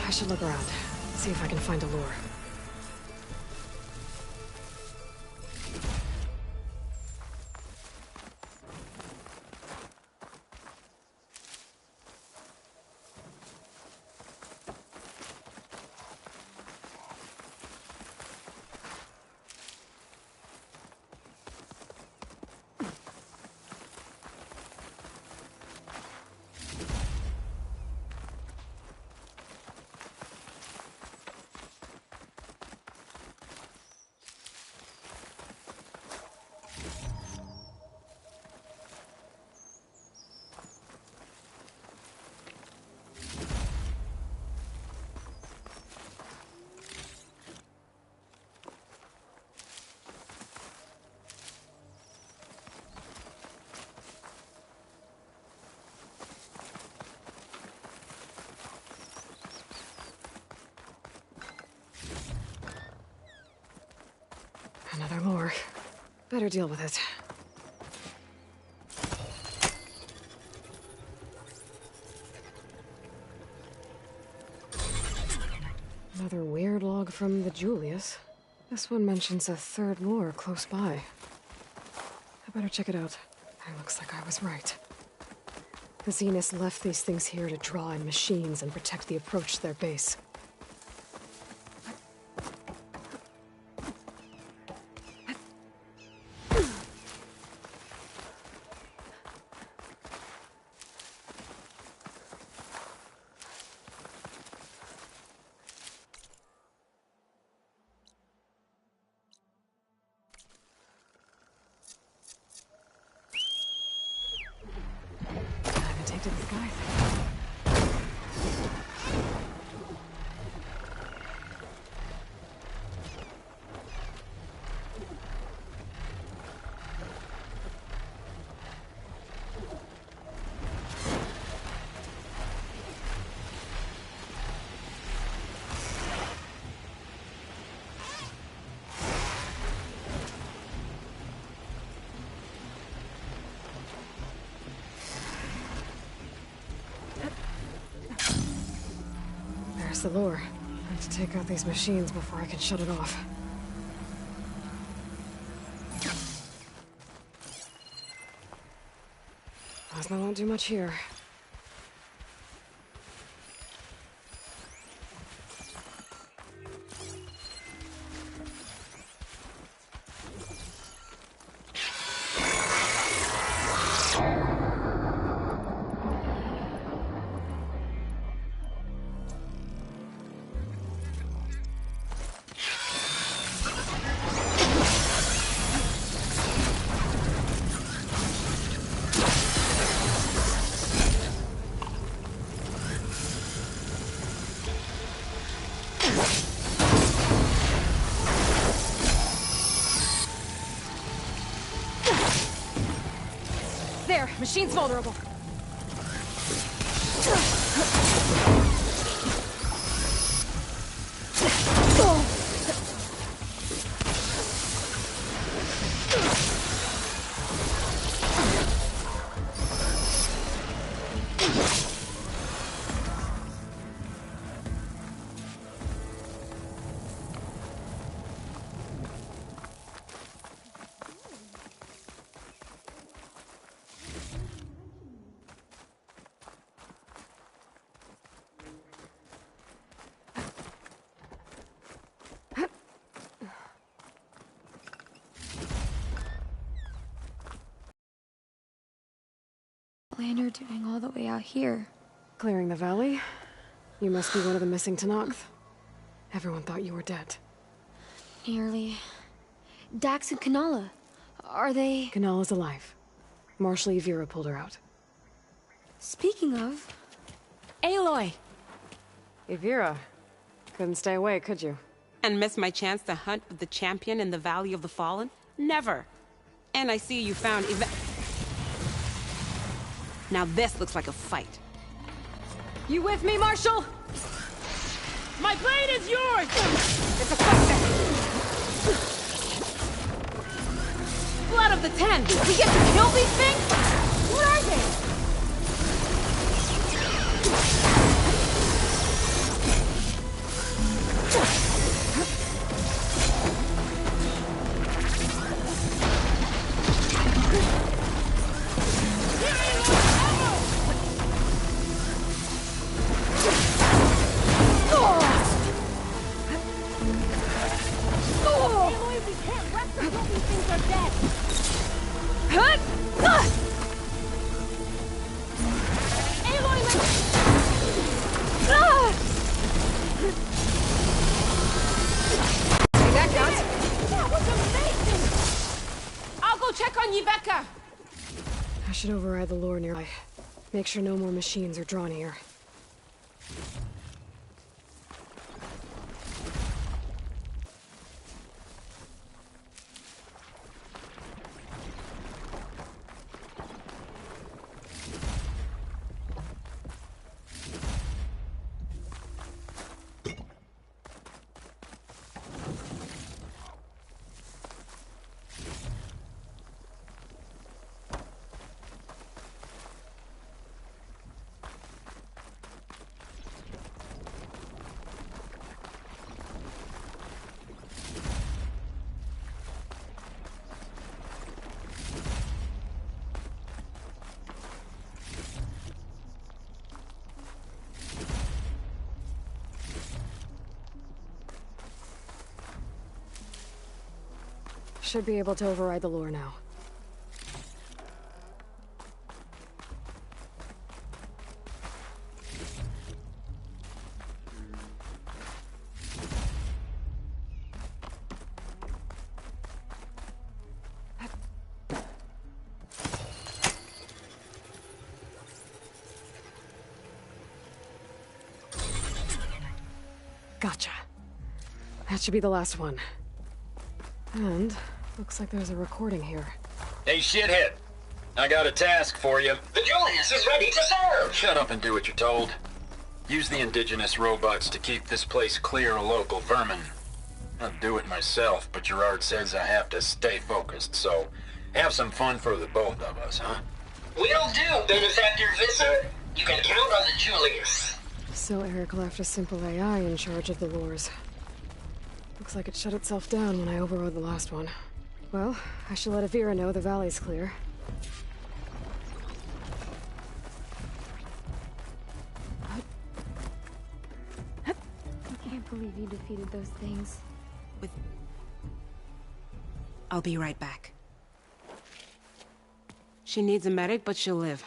I should look around. See if I can find a lure. Another lure. Better deal with it. from the Julius. This one mentions a third lure close by. I better check it out. It looks like I was right. The Zeniths left these things here to draw in machines and protect the approach to their base. To the sky. The lure. I have to take out these machines before I can shut it off. Ozma won't do much here. There, machine's vulnerable. What are doing all the way out here? Clearing the valley? You must be one of the missing Tenakth. Everyone thought you were dead. Nearly. Dax and Kanala. Are they... Kanala's alive. Marshal Yvira pulled her out. Speaking of... Aloy! Yvira. Couldn't stay away, could you? And miss my chance to hunt with the champion in the Valley of the Fallen? Never. And I see you found Now this looks like a fight. You with me, Marshal? My blade is yours! It's a fight. Blood of the Ten! We get to kill these things? What are they? I should override the lure nearby. Make sure no more machines are drawn here. Should be able to override the lure now. Gotcha. That should be the last one. And looks like there's a recording here. Hey, shithead. I got a task for you. The Julius is ready to serve! Shut up and do what you're told. Use the indigenous robots to keep this place clear of local vermin. I'd do it myself, but Gerard says I have to stay focused, so have some fun for the both of us, huh? Will do, Benefactor Visser. You can count on the Julius. So Eric left a simple AI in charge of the lures. Looks like it shut itself down when I overrode the last one. Well, I should let Avira know the valley's clear. I can't believe you defeated those things. I'll be right back. She needs a medic, but she'll live.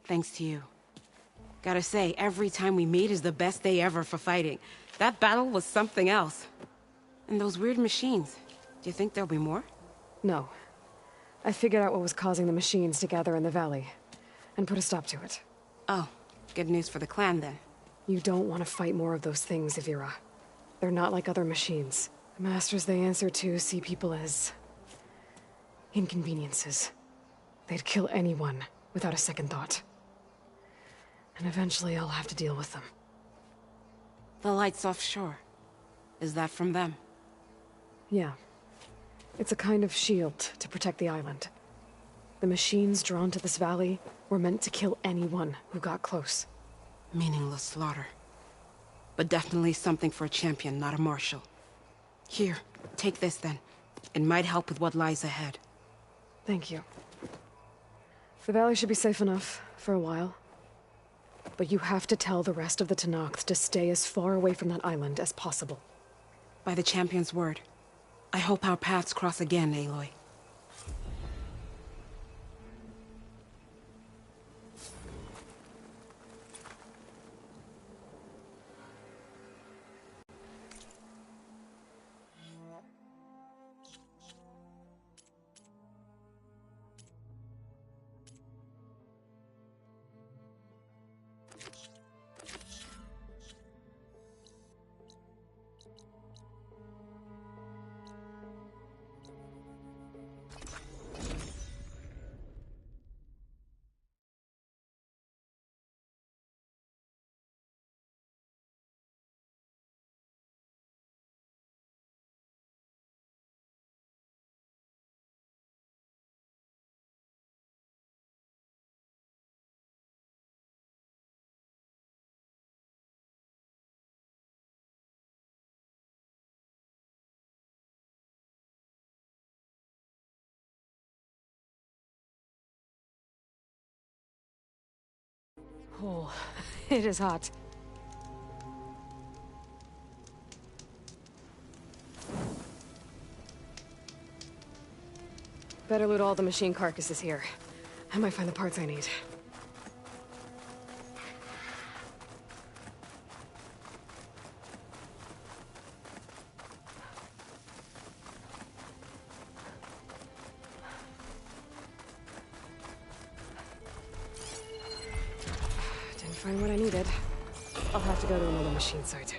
Thanks to you. Gotta say, every time we meet is the best day ever for fighting. That battle was something else. And those weird machines. Do you think there'll be more? No. I figured out what was causing the machines to gather in the valley, and put a stop to it. Oh, good news for the clan then. You don't want to fight more of those things, Avira. They're not like other machines. The masters they answer to see people as inconveniences. They'd kill anyone without a second thought. And eventually I'll have to deal with them. The lights offshore. Is that from them? Yeah. It's a kind of shield to protect the island. The machines drawn to this valley were meant to kill anyone who got close. Meaningless slaughter. But definitely something for a champion, not a marshal. Here, take this then. It might help with what lies ahead. Thank you. The valley should be safe enough for a while. But you have to tell the rest of the Tenakth to stay as far away from that island as possible. By the champion's word. I hope our paths cross again, Aloy. Oh, it is hot. Better loot all the machine carcasses here. I might find the parts I need. Didn't find what I needed. I'll have to go to another machine site.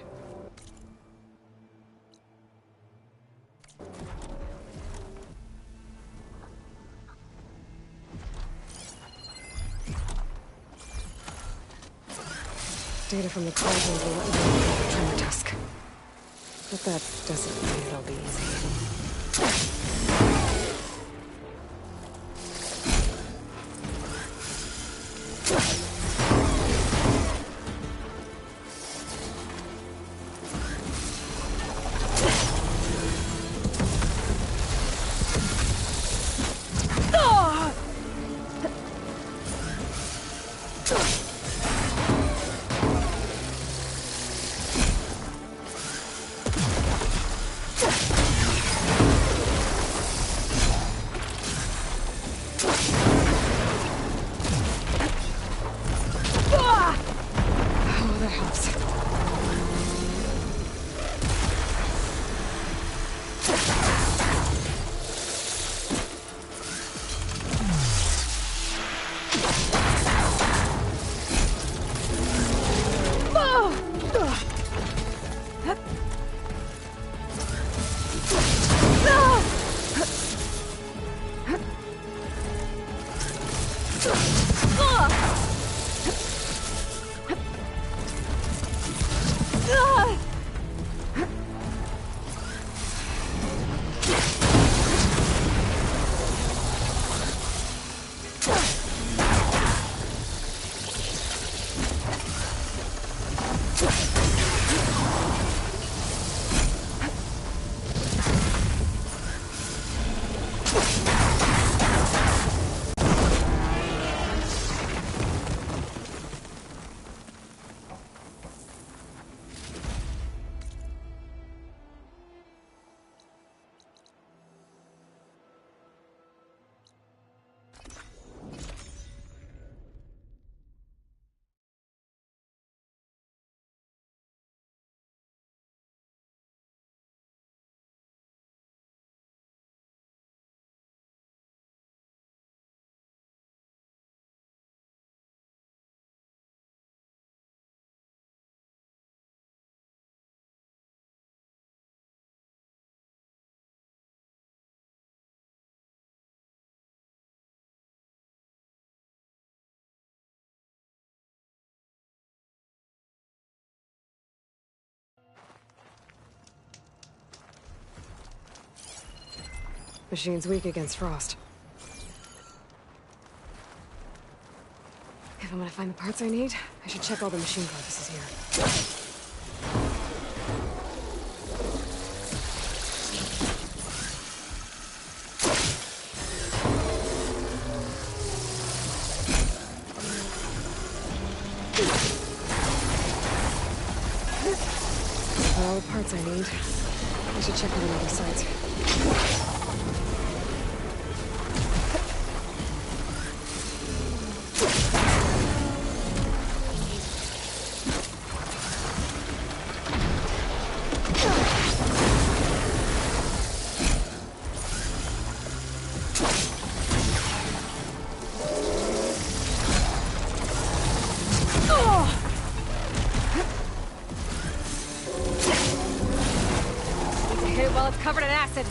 Data from the cauldron will let me know the tremor tusk. But that doesn't mean it'll be easy. machine's weak against frost. If I'm gonna find the parts I need, I should check all the machine carcasses here. All the parts I need. I should check on the other sides. Well, it's covered in acid.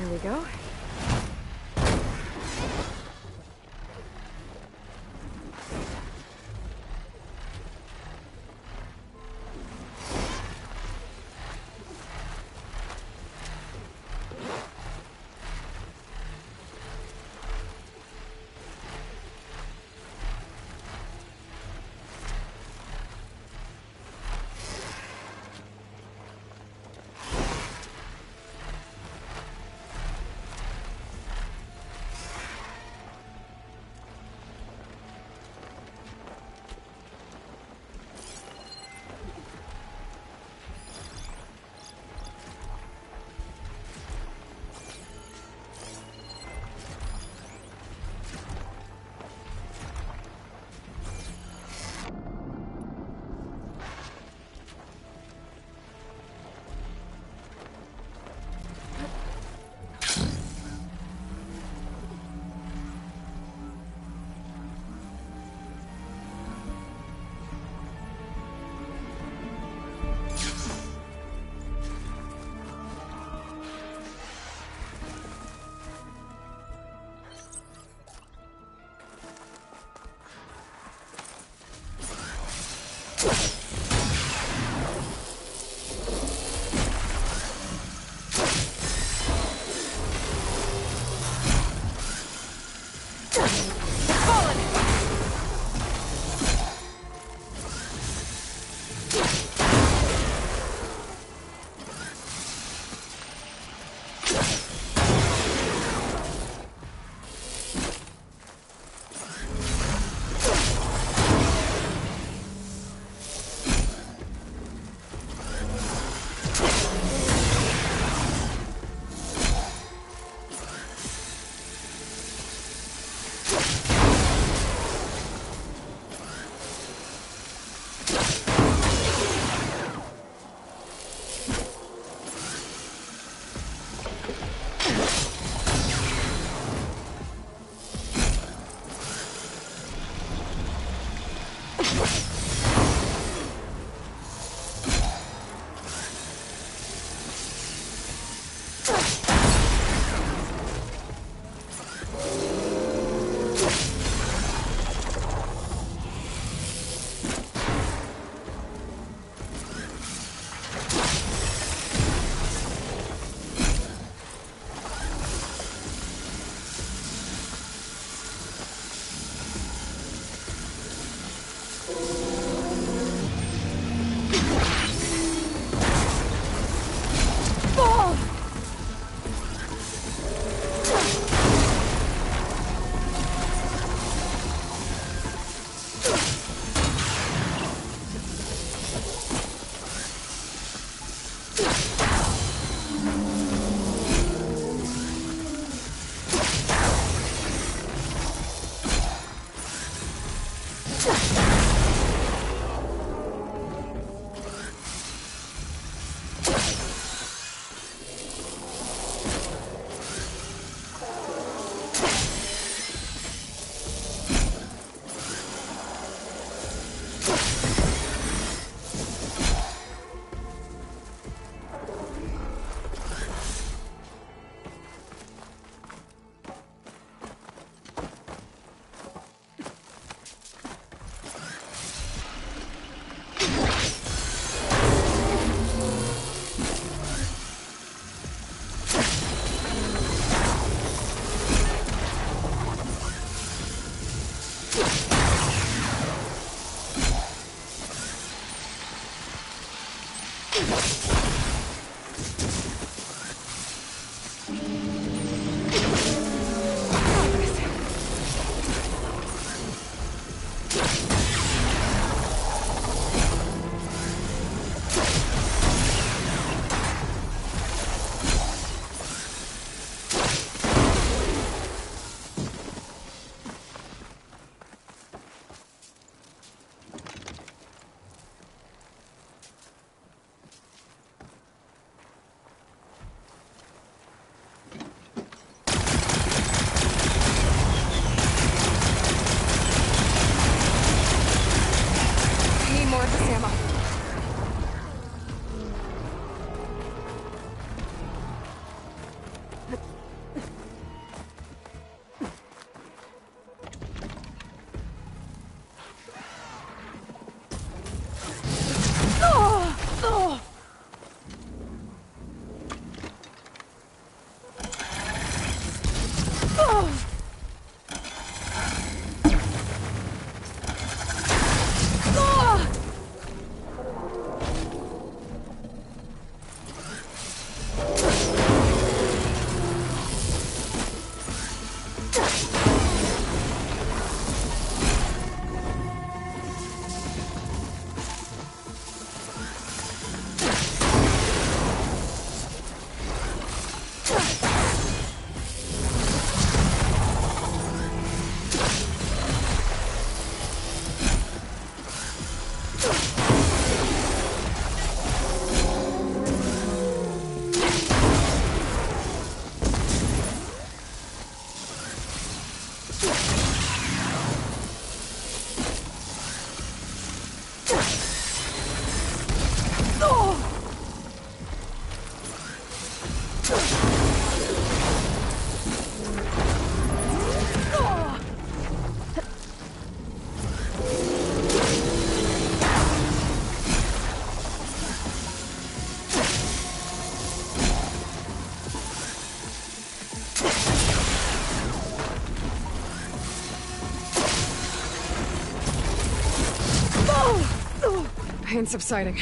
Here we go. Pain subsiding.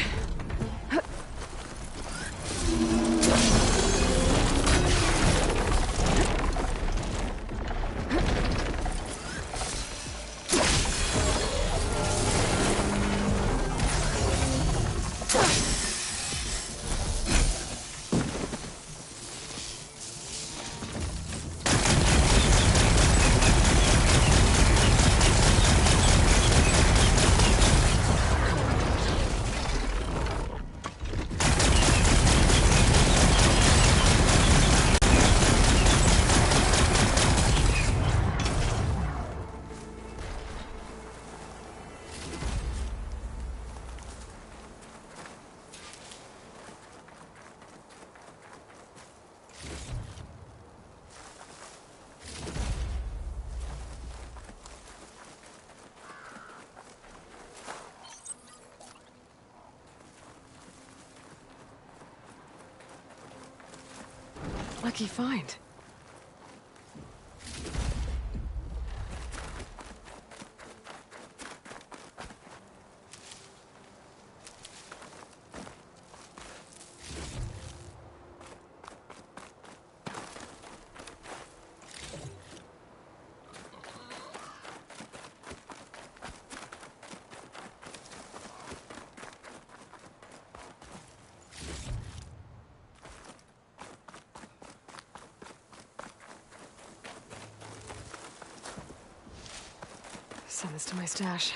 Lucky find. Send this to my stash.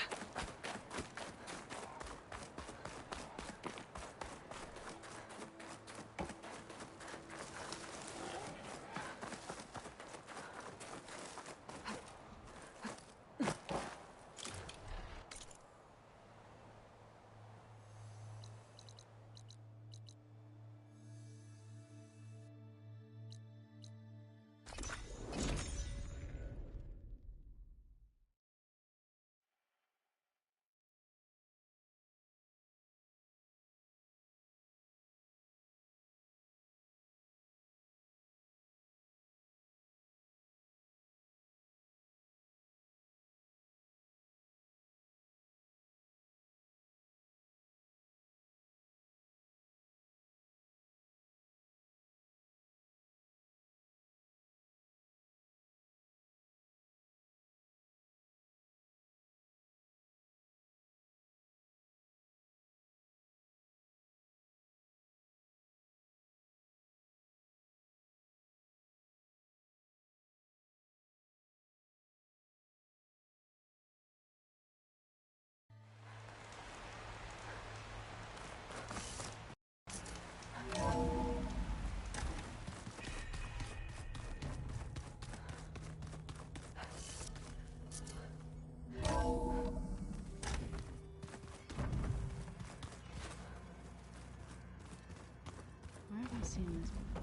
Where have I seen this before?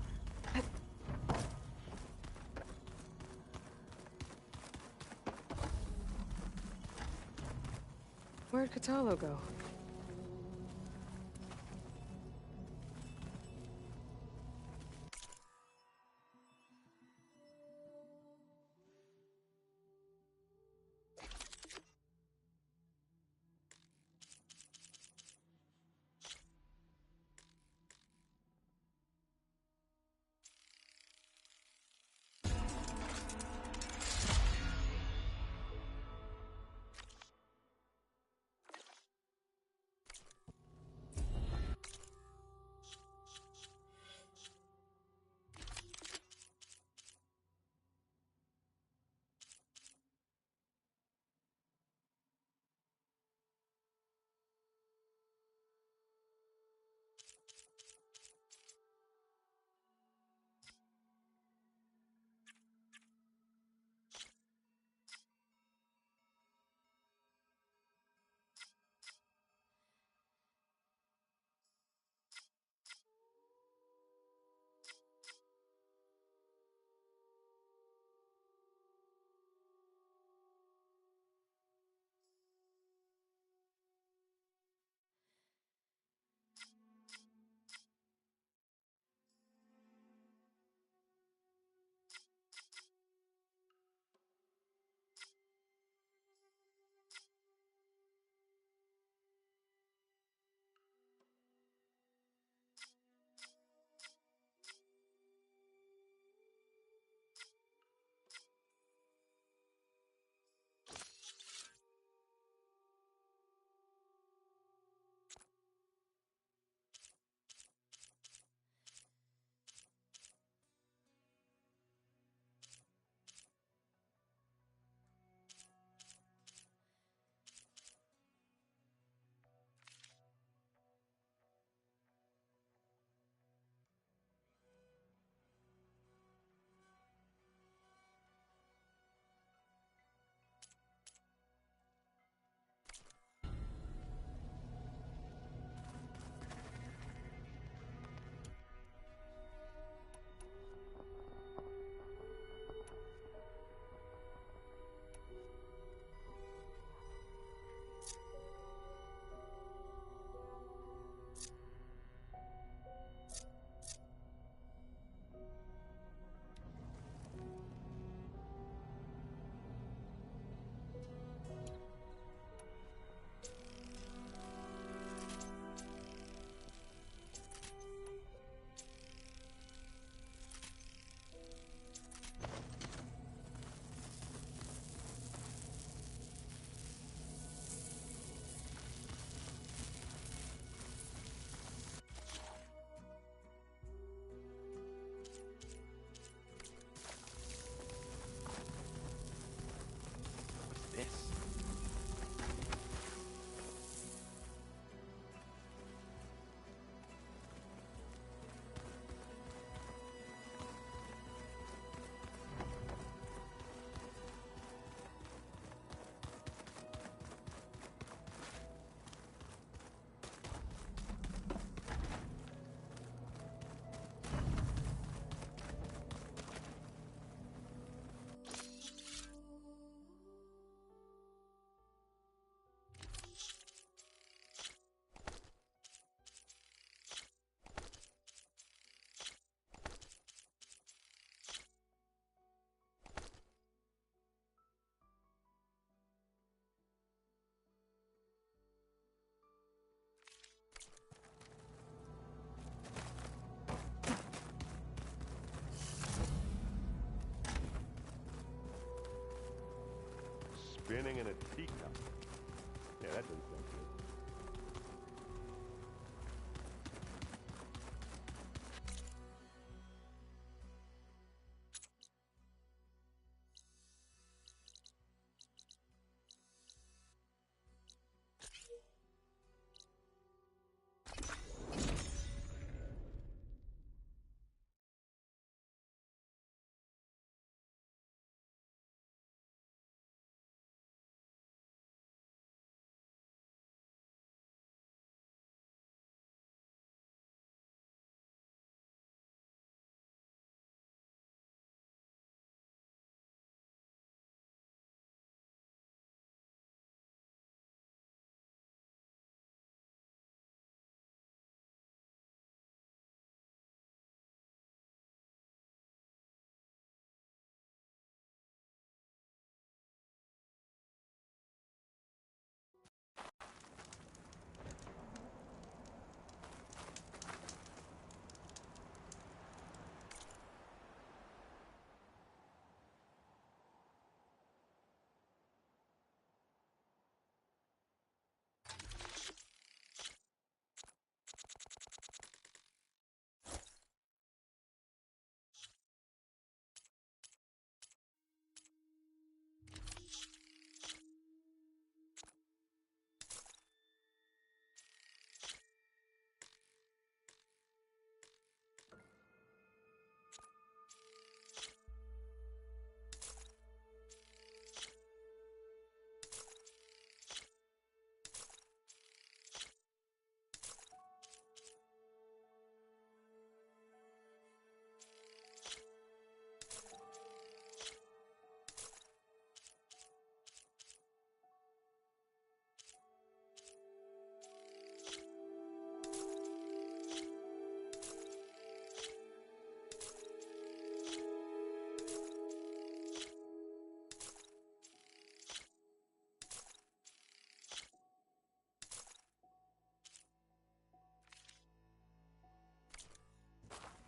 Where'd Kotallo go?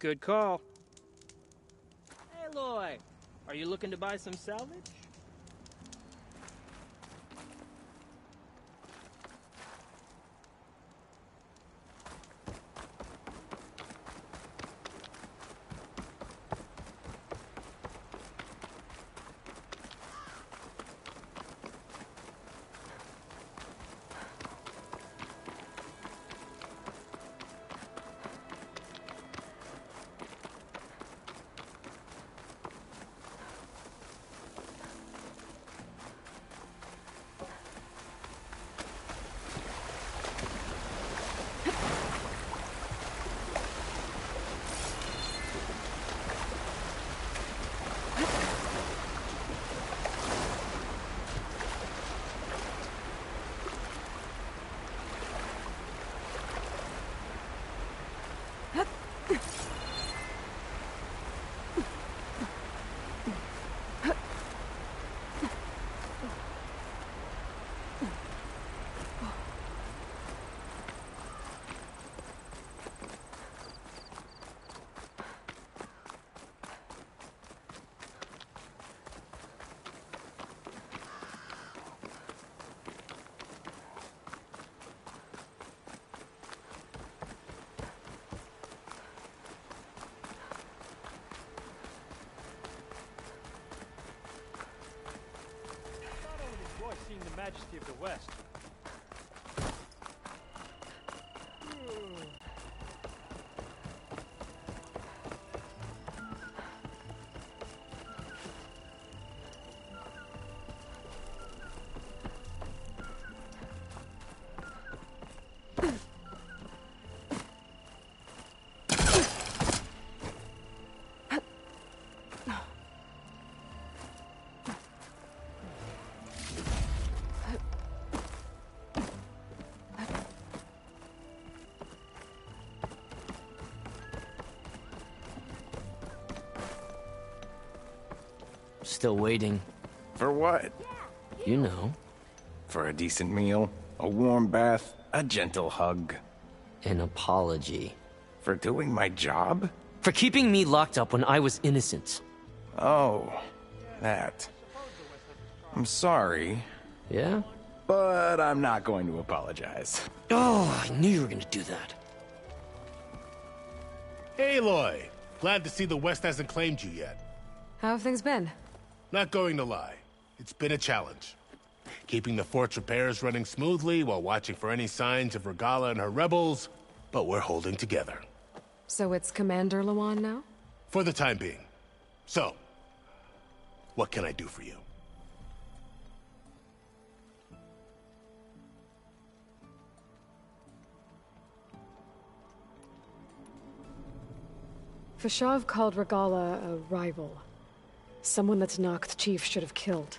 Good call. Hey, Aloy, are you looking to buy some salvage? Seeing the majesty of the West. Still waiting. For what? You know. For a decent meal, a warm bath, a gentle hug. An apology. For doing my job? For keeping me locked up when I was innocent. Oh, that. I'm sorry. Yeah? But I'm not going to apologize. Oh, I knew you were gonna do that. Aloy! Glad to see the West hasn't claimed you yet. How have things been? Not going to lie. It's been a challenge. Keeping the fort's repairs running smoothly while watching for any signs of Regalla and her rebels, but we're holding together. So it's Commander Lawan now? For the time being. So, what can I do for you? Fashav called Regalla a rival. Someone that Tenakth's chief should have killed.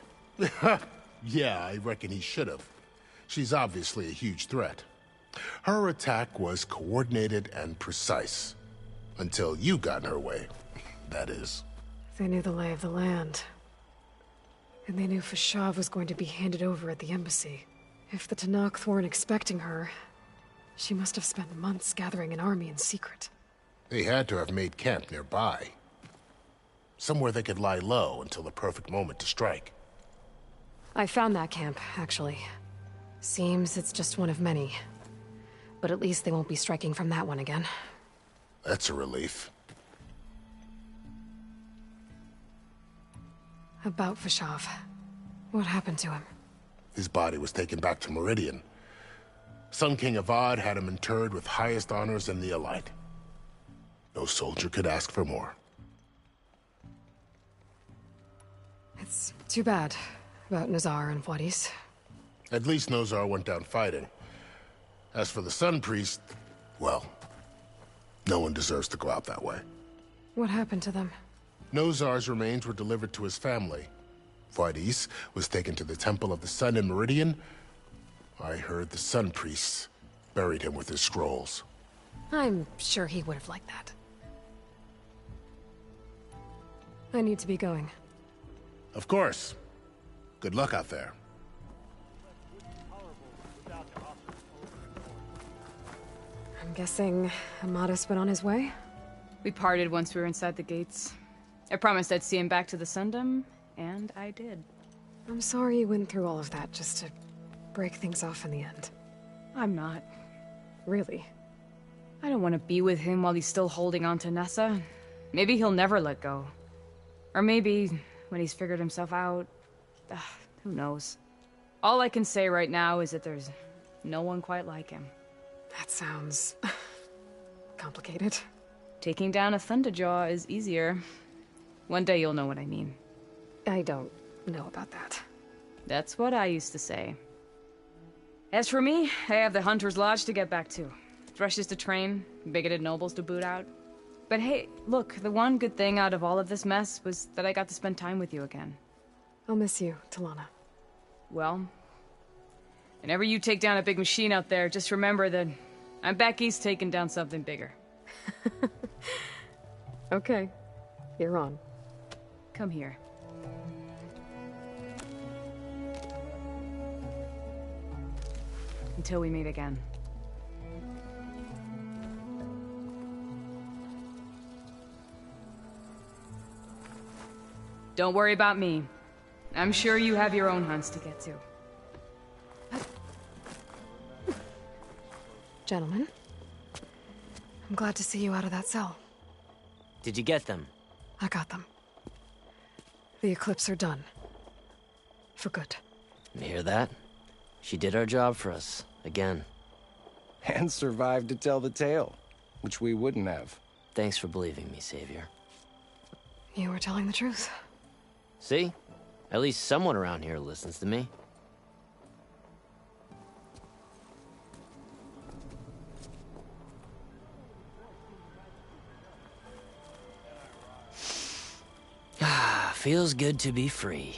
Yeah, I reckon he should have. She's obviously a huge threat. Her attack was coordinated and precise. Until you got in her way, that is. They knew the lay of the land. And they knew Fashav was going to be handed over at the embassy. If the Tenakth weren't expecting her, she must have spent months gathering an army in secret. They had to have made camp nearby. Somewhere they could lie low until the perfect moment to strike. I found that camp, actually. Seems it's just one of many. But at least they won't be striking from that one again. That's a relief. About Fashav. What happened to him? His body was taken back to Meridian. Sun King Avad had him interred with highest honors in the Elite. No soldier could ask for more. It's too bad about Nazar and Wadis. At least Nozar went down fighting. As for the Sun Priest, well, no one deserves to go out that way. What happened to them? Nozar's remains were delivered to his family. Wadis was taken to the Temple of the Sun in Meridian. I heard the Sun Priests buried him with his scrolls. I'm sure he would have liked that. I need to be going. Of course. Good luck out there. I'm guessing Amadis went on his way? We parted once we were inside the gates. I promised I'd see him back to the Sundom, and I did. I'm sorry you went through all of that just to break things off in the end. I'm not. Really? I don't want to be with him while he's still holding on to Nessa. Maybe he'll never let go. Or maybe when he's figured himself out. Who knows? All I can say right now is that there's no one quite like him. That sounds... complicated. Taking down a Thunderjaw is easier. One day you'll know what I mean. I don't know about that. That's what I used to say. As for me, I have the Hunter's Lodge to get back to. Thrushes to train, bigoted nobles to boot out. But hey, look, the one good thing out of all of this mess was that I got to spend time with you again. I'll miss you, Talana. Well, whenever you take down a big machine out there, just remember that I'm back east taking down something bigger. Okay, you're on. Come here. Until we meet again. Don't worry about me. I'm sure you have your own hunts to get to. Gentlemen, I'm glad to see you out of that cell. Did you get them? I got them. The Eclipse are done. For good. You hear that? She did our job for us, again. And survived to tell the tale, which we wouldn't have. Thanks for believing me, Savior. You were telling the truth. See? At least someone around here listens to me. Feels good to be free.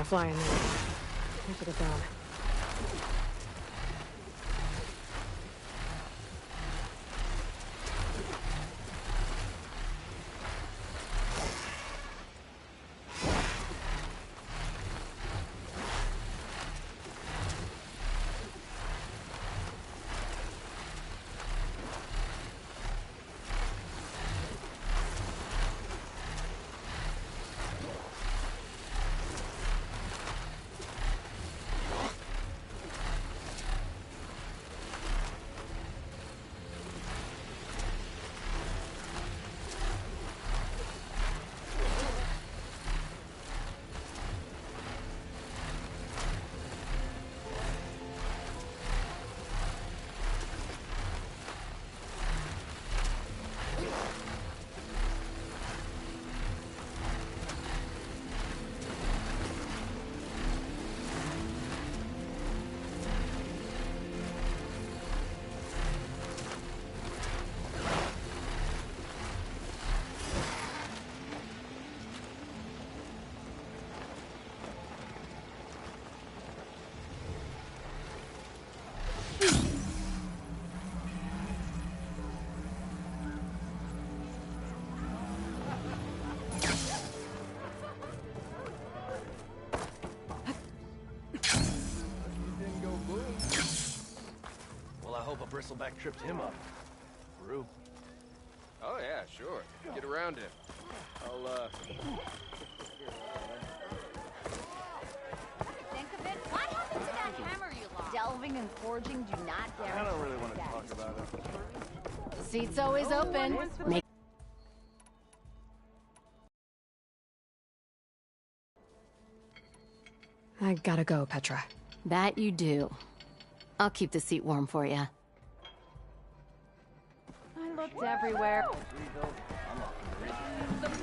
Fly in there. Look at it down. Bristleback tripped him up. Rue. Oh yeah, sure. Get around him. I'll Think of it. What happened to that hammer you lost? Delve Carving and forging do not dare. I don't really want to talk about it. Seat's always open. Make I gotta go, Petra. that you do. I'll keep the seat warm for you. I looked everywhere.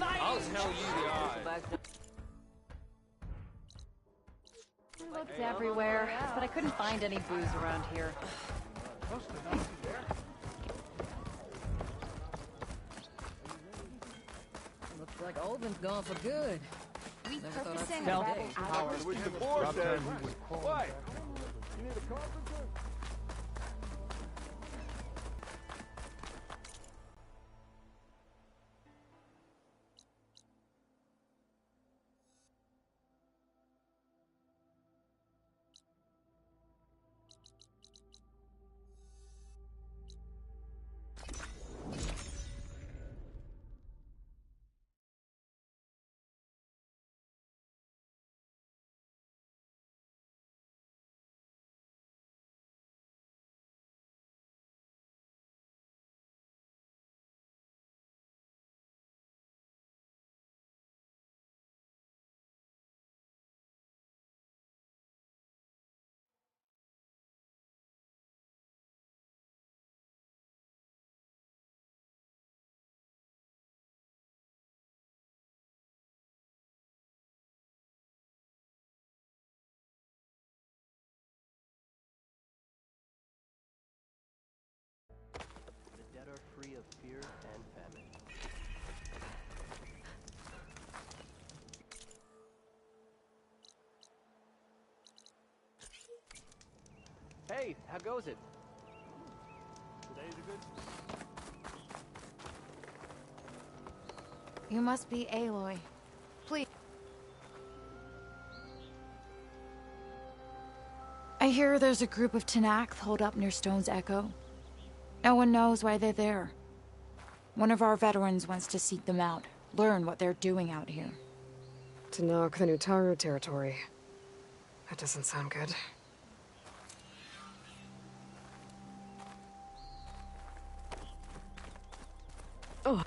I'll tell you the odds. I looked everywhere, but I couldn't find any booze around here. Looks like Olvin's gone for good. Repurposing No. rebel hours. What? You need a carpenter? Free of fear and famine. Hey, how goes it? Today's a good. You must be Aloy. Please. I hear there's a group of Tenakth holed up near Stone's Echo. No one knows why they're there. One of our veterans wants to seek them out, learn what they're doing out here. To knock the Nutaru territory. That doesn't sound good. Oh.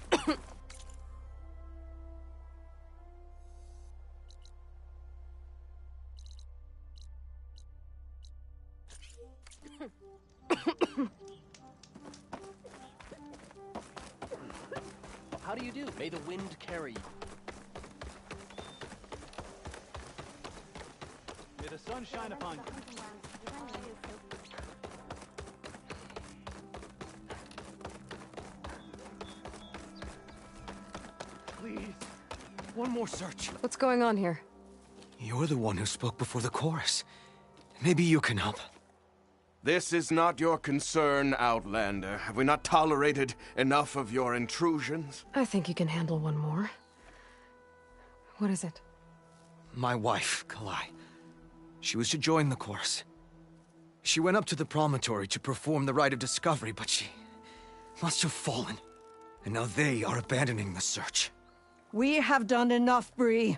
How do you do? May the wind carry you. May the sun shine upon you. Please, one more search. What's going on here? You're the one who spoke before the chorus. Maybe you can help. This is not your concern, Outlander. Have we not tolerated enough of your intrusions? I think you can handle one more. What is it? My wife, Kalai. She was to join the chorus. She went up to the promontory to perform the rite of discovery, but she must have fallen. And now they are abandoning the search. We have done enough, Bree.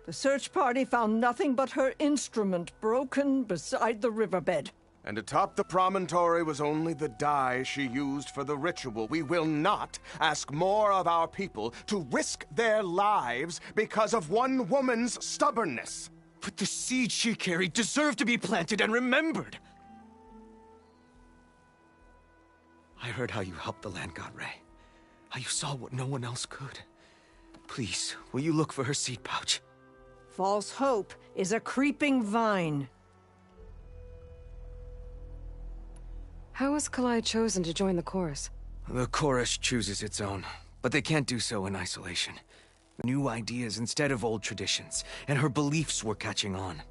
The search party found nothing but her instrument broken beside the riverbed. And atop the promontory was only the dye she used for the ritual. We will not ask more of our people to risk their lives because of one woman's stubbornness. But the seed she carried deserved to be planted and remembered. I heard how you helped the land god Ray. How you saw what no one else could. Please, will you look for her seed pouch? False hope is a creeping vine. How was Kalai chosen to join the chorus? The chorus chooses its own, but they can't do so in isolation. New ideas instead of old traditions, and her beliefs were catching on.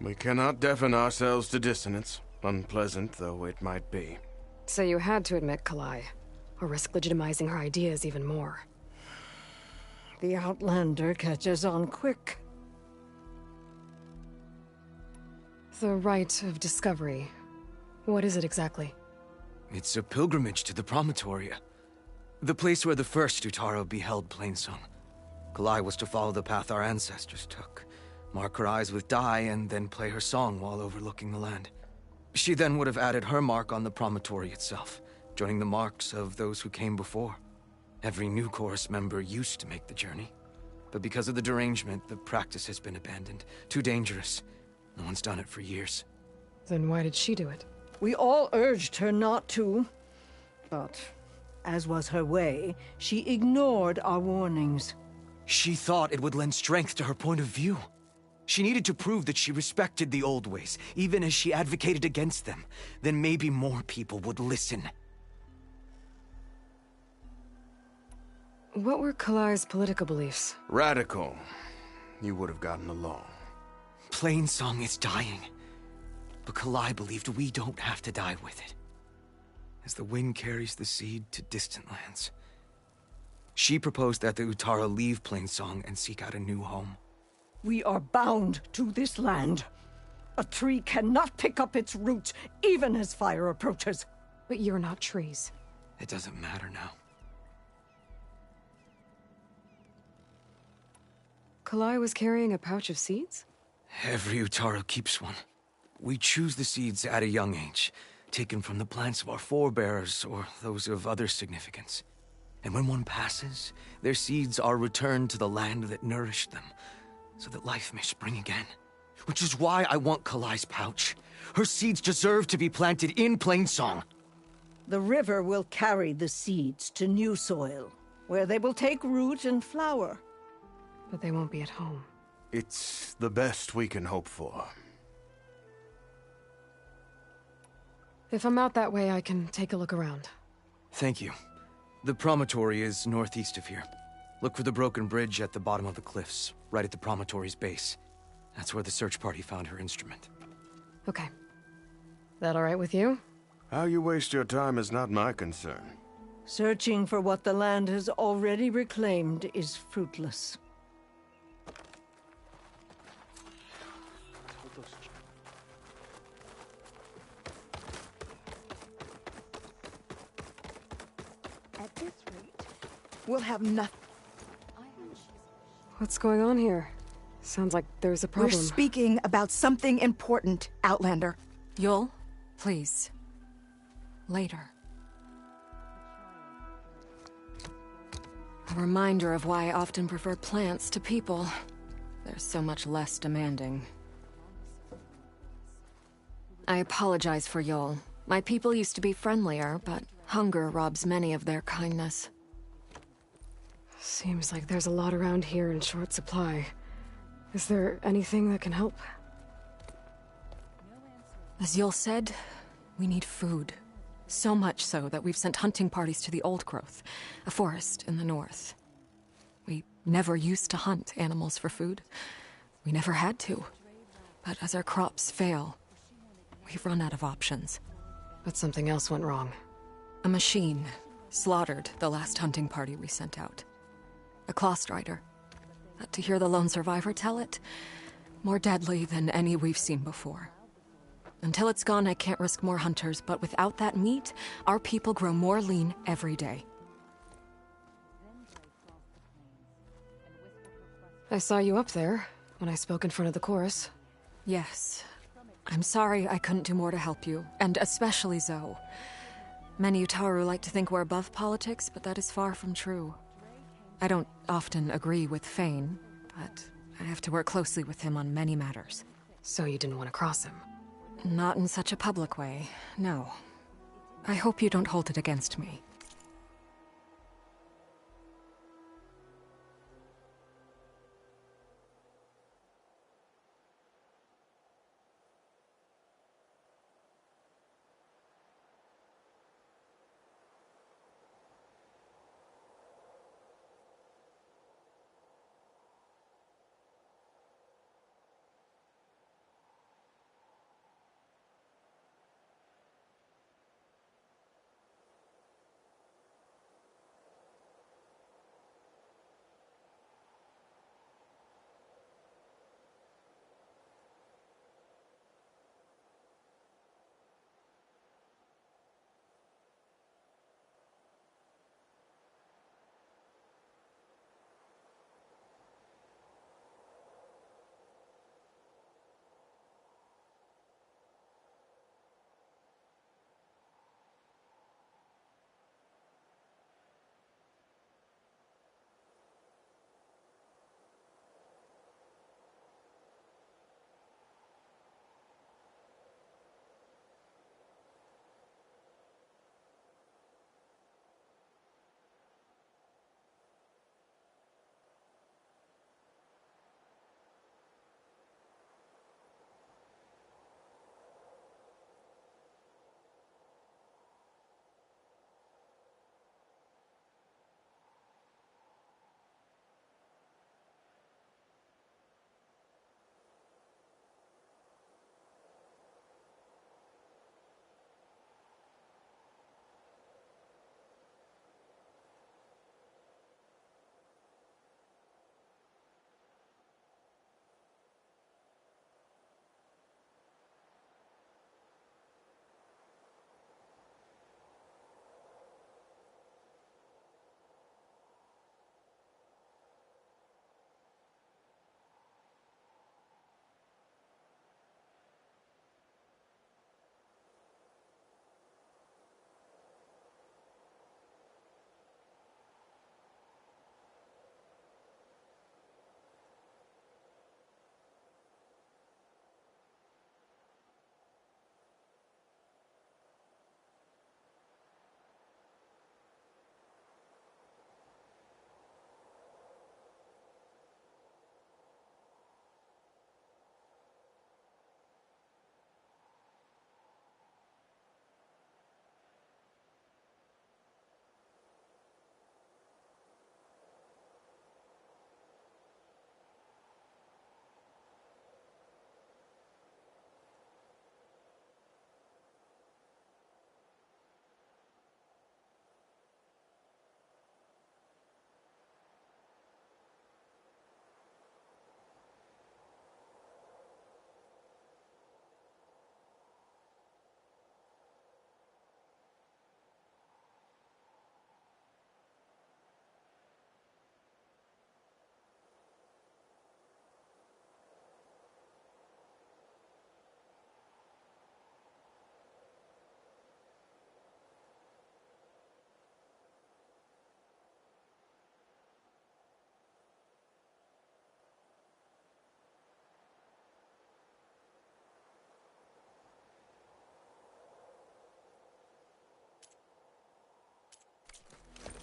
We cannot deafen ourselves to dissonance, unpleasant though it might be. So you had to admit Kalai, or risk legitimizing her ideas even more. The Outlander catches on quick. The rite of discovery. What is it exactly? It's a pilgrimage to the Promontoria. The place where the first Utaro beheld Plainsong. Kalai was to follow the path our ancestors took. Mark her eyes with dye and then play her song while overlooking the land. She then would have added her mark on the promontory itself, joining the marks of those who came before. Every new chorus member used to make the journey. But because of the derangement, the practice has been abandoned. Too dangerous. No one's done it for years. Then why did she do it? We all urged her not to. But, as was her way, she ignored our warnings. She thought it would lend strength to her point of view. She needed to prove that she respected the old ways, even as she advocated against them. Then maybe more people would listen. What were Kalai's political beliefs? Radical. You would have gotten along. Plainsong is dying. But Kalai believed we don't have to die with it. As the wind carries the seed to distant lands. She proposed that the Utara leave Plainsong and seek out a new home. We are bound to this land. A tree cannot pick up its roots, even as fire approaches. But you're not trees. It doesn't matter now. Kalai was carrying a pouch of seeds? Every Utara keeps one. We choose the seeds at a young age, taken from the plants of our forebears or those of other significance. And when one passes, their seeds are returned to the land that nourished them, so that life may spring again. Which is why I want Kalai's pouch. Her seeds deserve to be planted in Plainsong. The river will carry the seeds to new soil, where they will take root and flower. But they won't be at home. It's the best we can hope for. If I'm out that way, I can take a look around. Thank you. The promontory is northeast of here. Look for the broken bridge at the bottom of the cliffs, right at the promontory's base. That's where the search party found her instrument. Okay. That all right with you? How you waste your time is not my concern. Searching for what the land has already reclaimed is fruitless. At this rate, we'll have nothing. What's going on here? Sounds like there's a problem. We're speaking about something important, Outlander. Yul, please. Later. A reminder of why I often prefer plants to people. They're so much less demanding. I apologize for Yul. My people used to be friendlier, but hunger robs many of their kindness. Seems like there's a lot around here in short supply. Is there anything that can help? As Yul said, we need food. So much so that we've sent hunting parties to the Old Growth, a forest in the north. We never used to hunt animals for food. We never had to. But as our crops fail, we've run out of options. But something else went wrong. A machine slaughtered the last hunting party we sent out. A Clawstrider. To hear the lone survivor tell it, more deadly than any we've seen before. Until it's gone, I can't risk more hunters, but without that meat, our people grow more lean every day. I saw you up there when I spoke in front of the chorus. Yes. I'm sorry I couldn't do more to help you, and especially Zoe. Many Utaru like to think we're above politics, but that is far from true. I don't often agree with Fane, but I have to work closely with him on many matters. So you didn't want to cross him? Not in such a public way, no. I hope you don't hold it against me.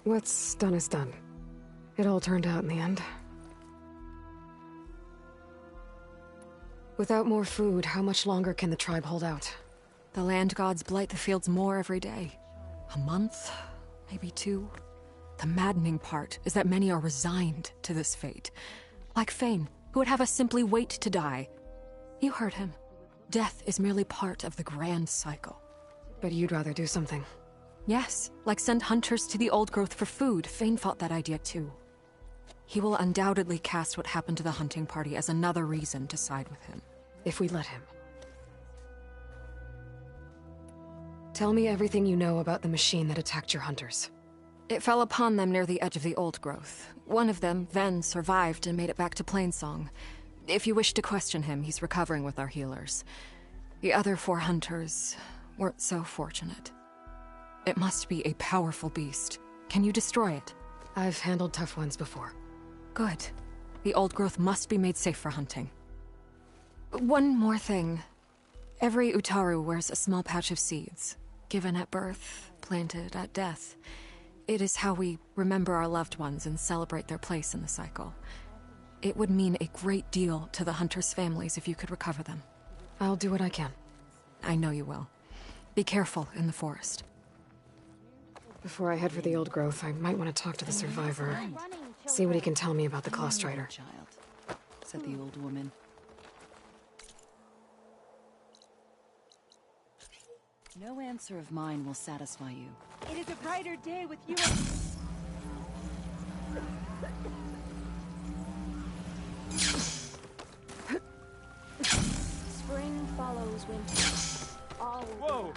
What's done is done. It all turned out in the end. Without more food, how much longer can the tribe hold out? The land gods blight the fields more every day. A month? Maybe 2? The maddening part is that many are resigned to this fate. Like Fane, who would have us simply wait to die. You heard him. Death is merely part of the grand cycle. But you'd rather do something. Yes, like send hunters to the old growth for food. Fane fought that idea too. He will undoubtedly cast what happened to the hunting party as another reason to side with him. If we let him. Tell me everything you know about the machine that attacked your hunters. It fell upon them near the edge of the old growth. One of them, Ven, survived and made it back to Plainsong. If you wish to question him, he's recovering with our healers. The other 4 hunters weren't so fortunate. It must be a powerful beast. Can you destroy it? I've handled tough ones before. Good. The old growth must be made safe for hunting. One more thing. Every Utaru wears a small pouch of seeds, given at birth, planted at death. It is how we remember our loved ones and celebrate their place in the cycle. It would mean a great deal to the hunters' families if you could recover them. I'll do what I can. I know you will. Be careful in the forest. Before I head for the old growth, I might want to talk to the survivor. See what he can tell me about the Claw Strider. Child, said the old woman. No answer of mine will satisfy you. It is a brighter day with you. Spring follows winter. All will Whoa!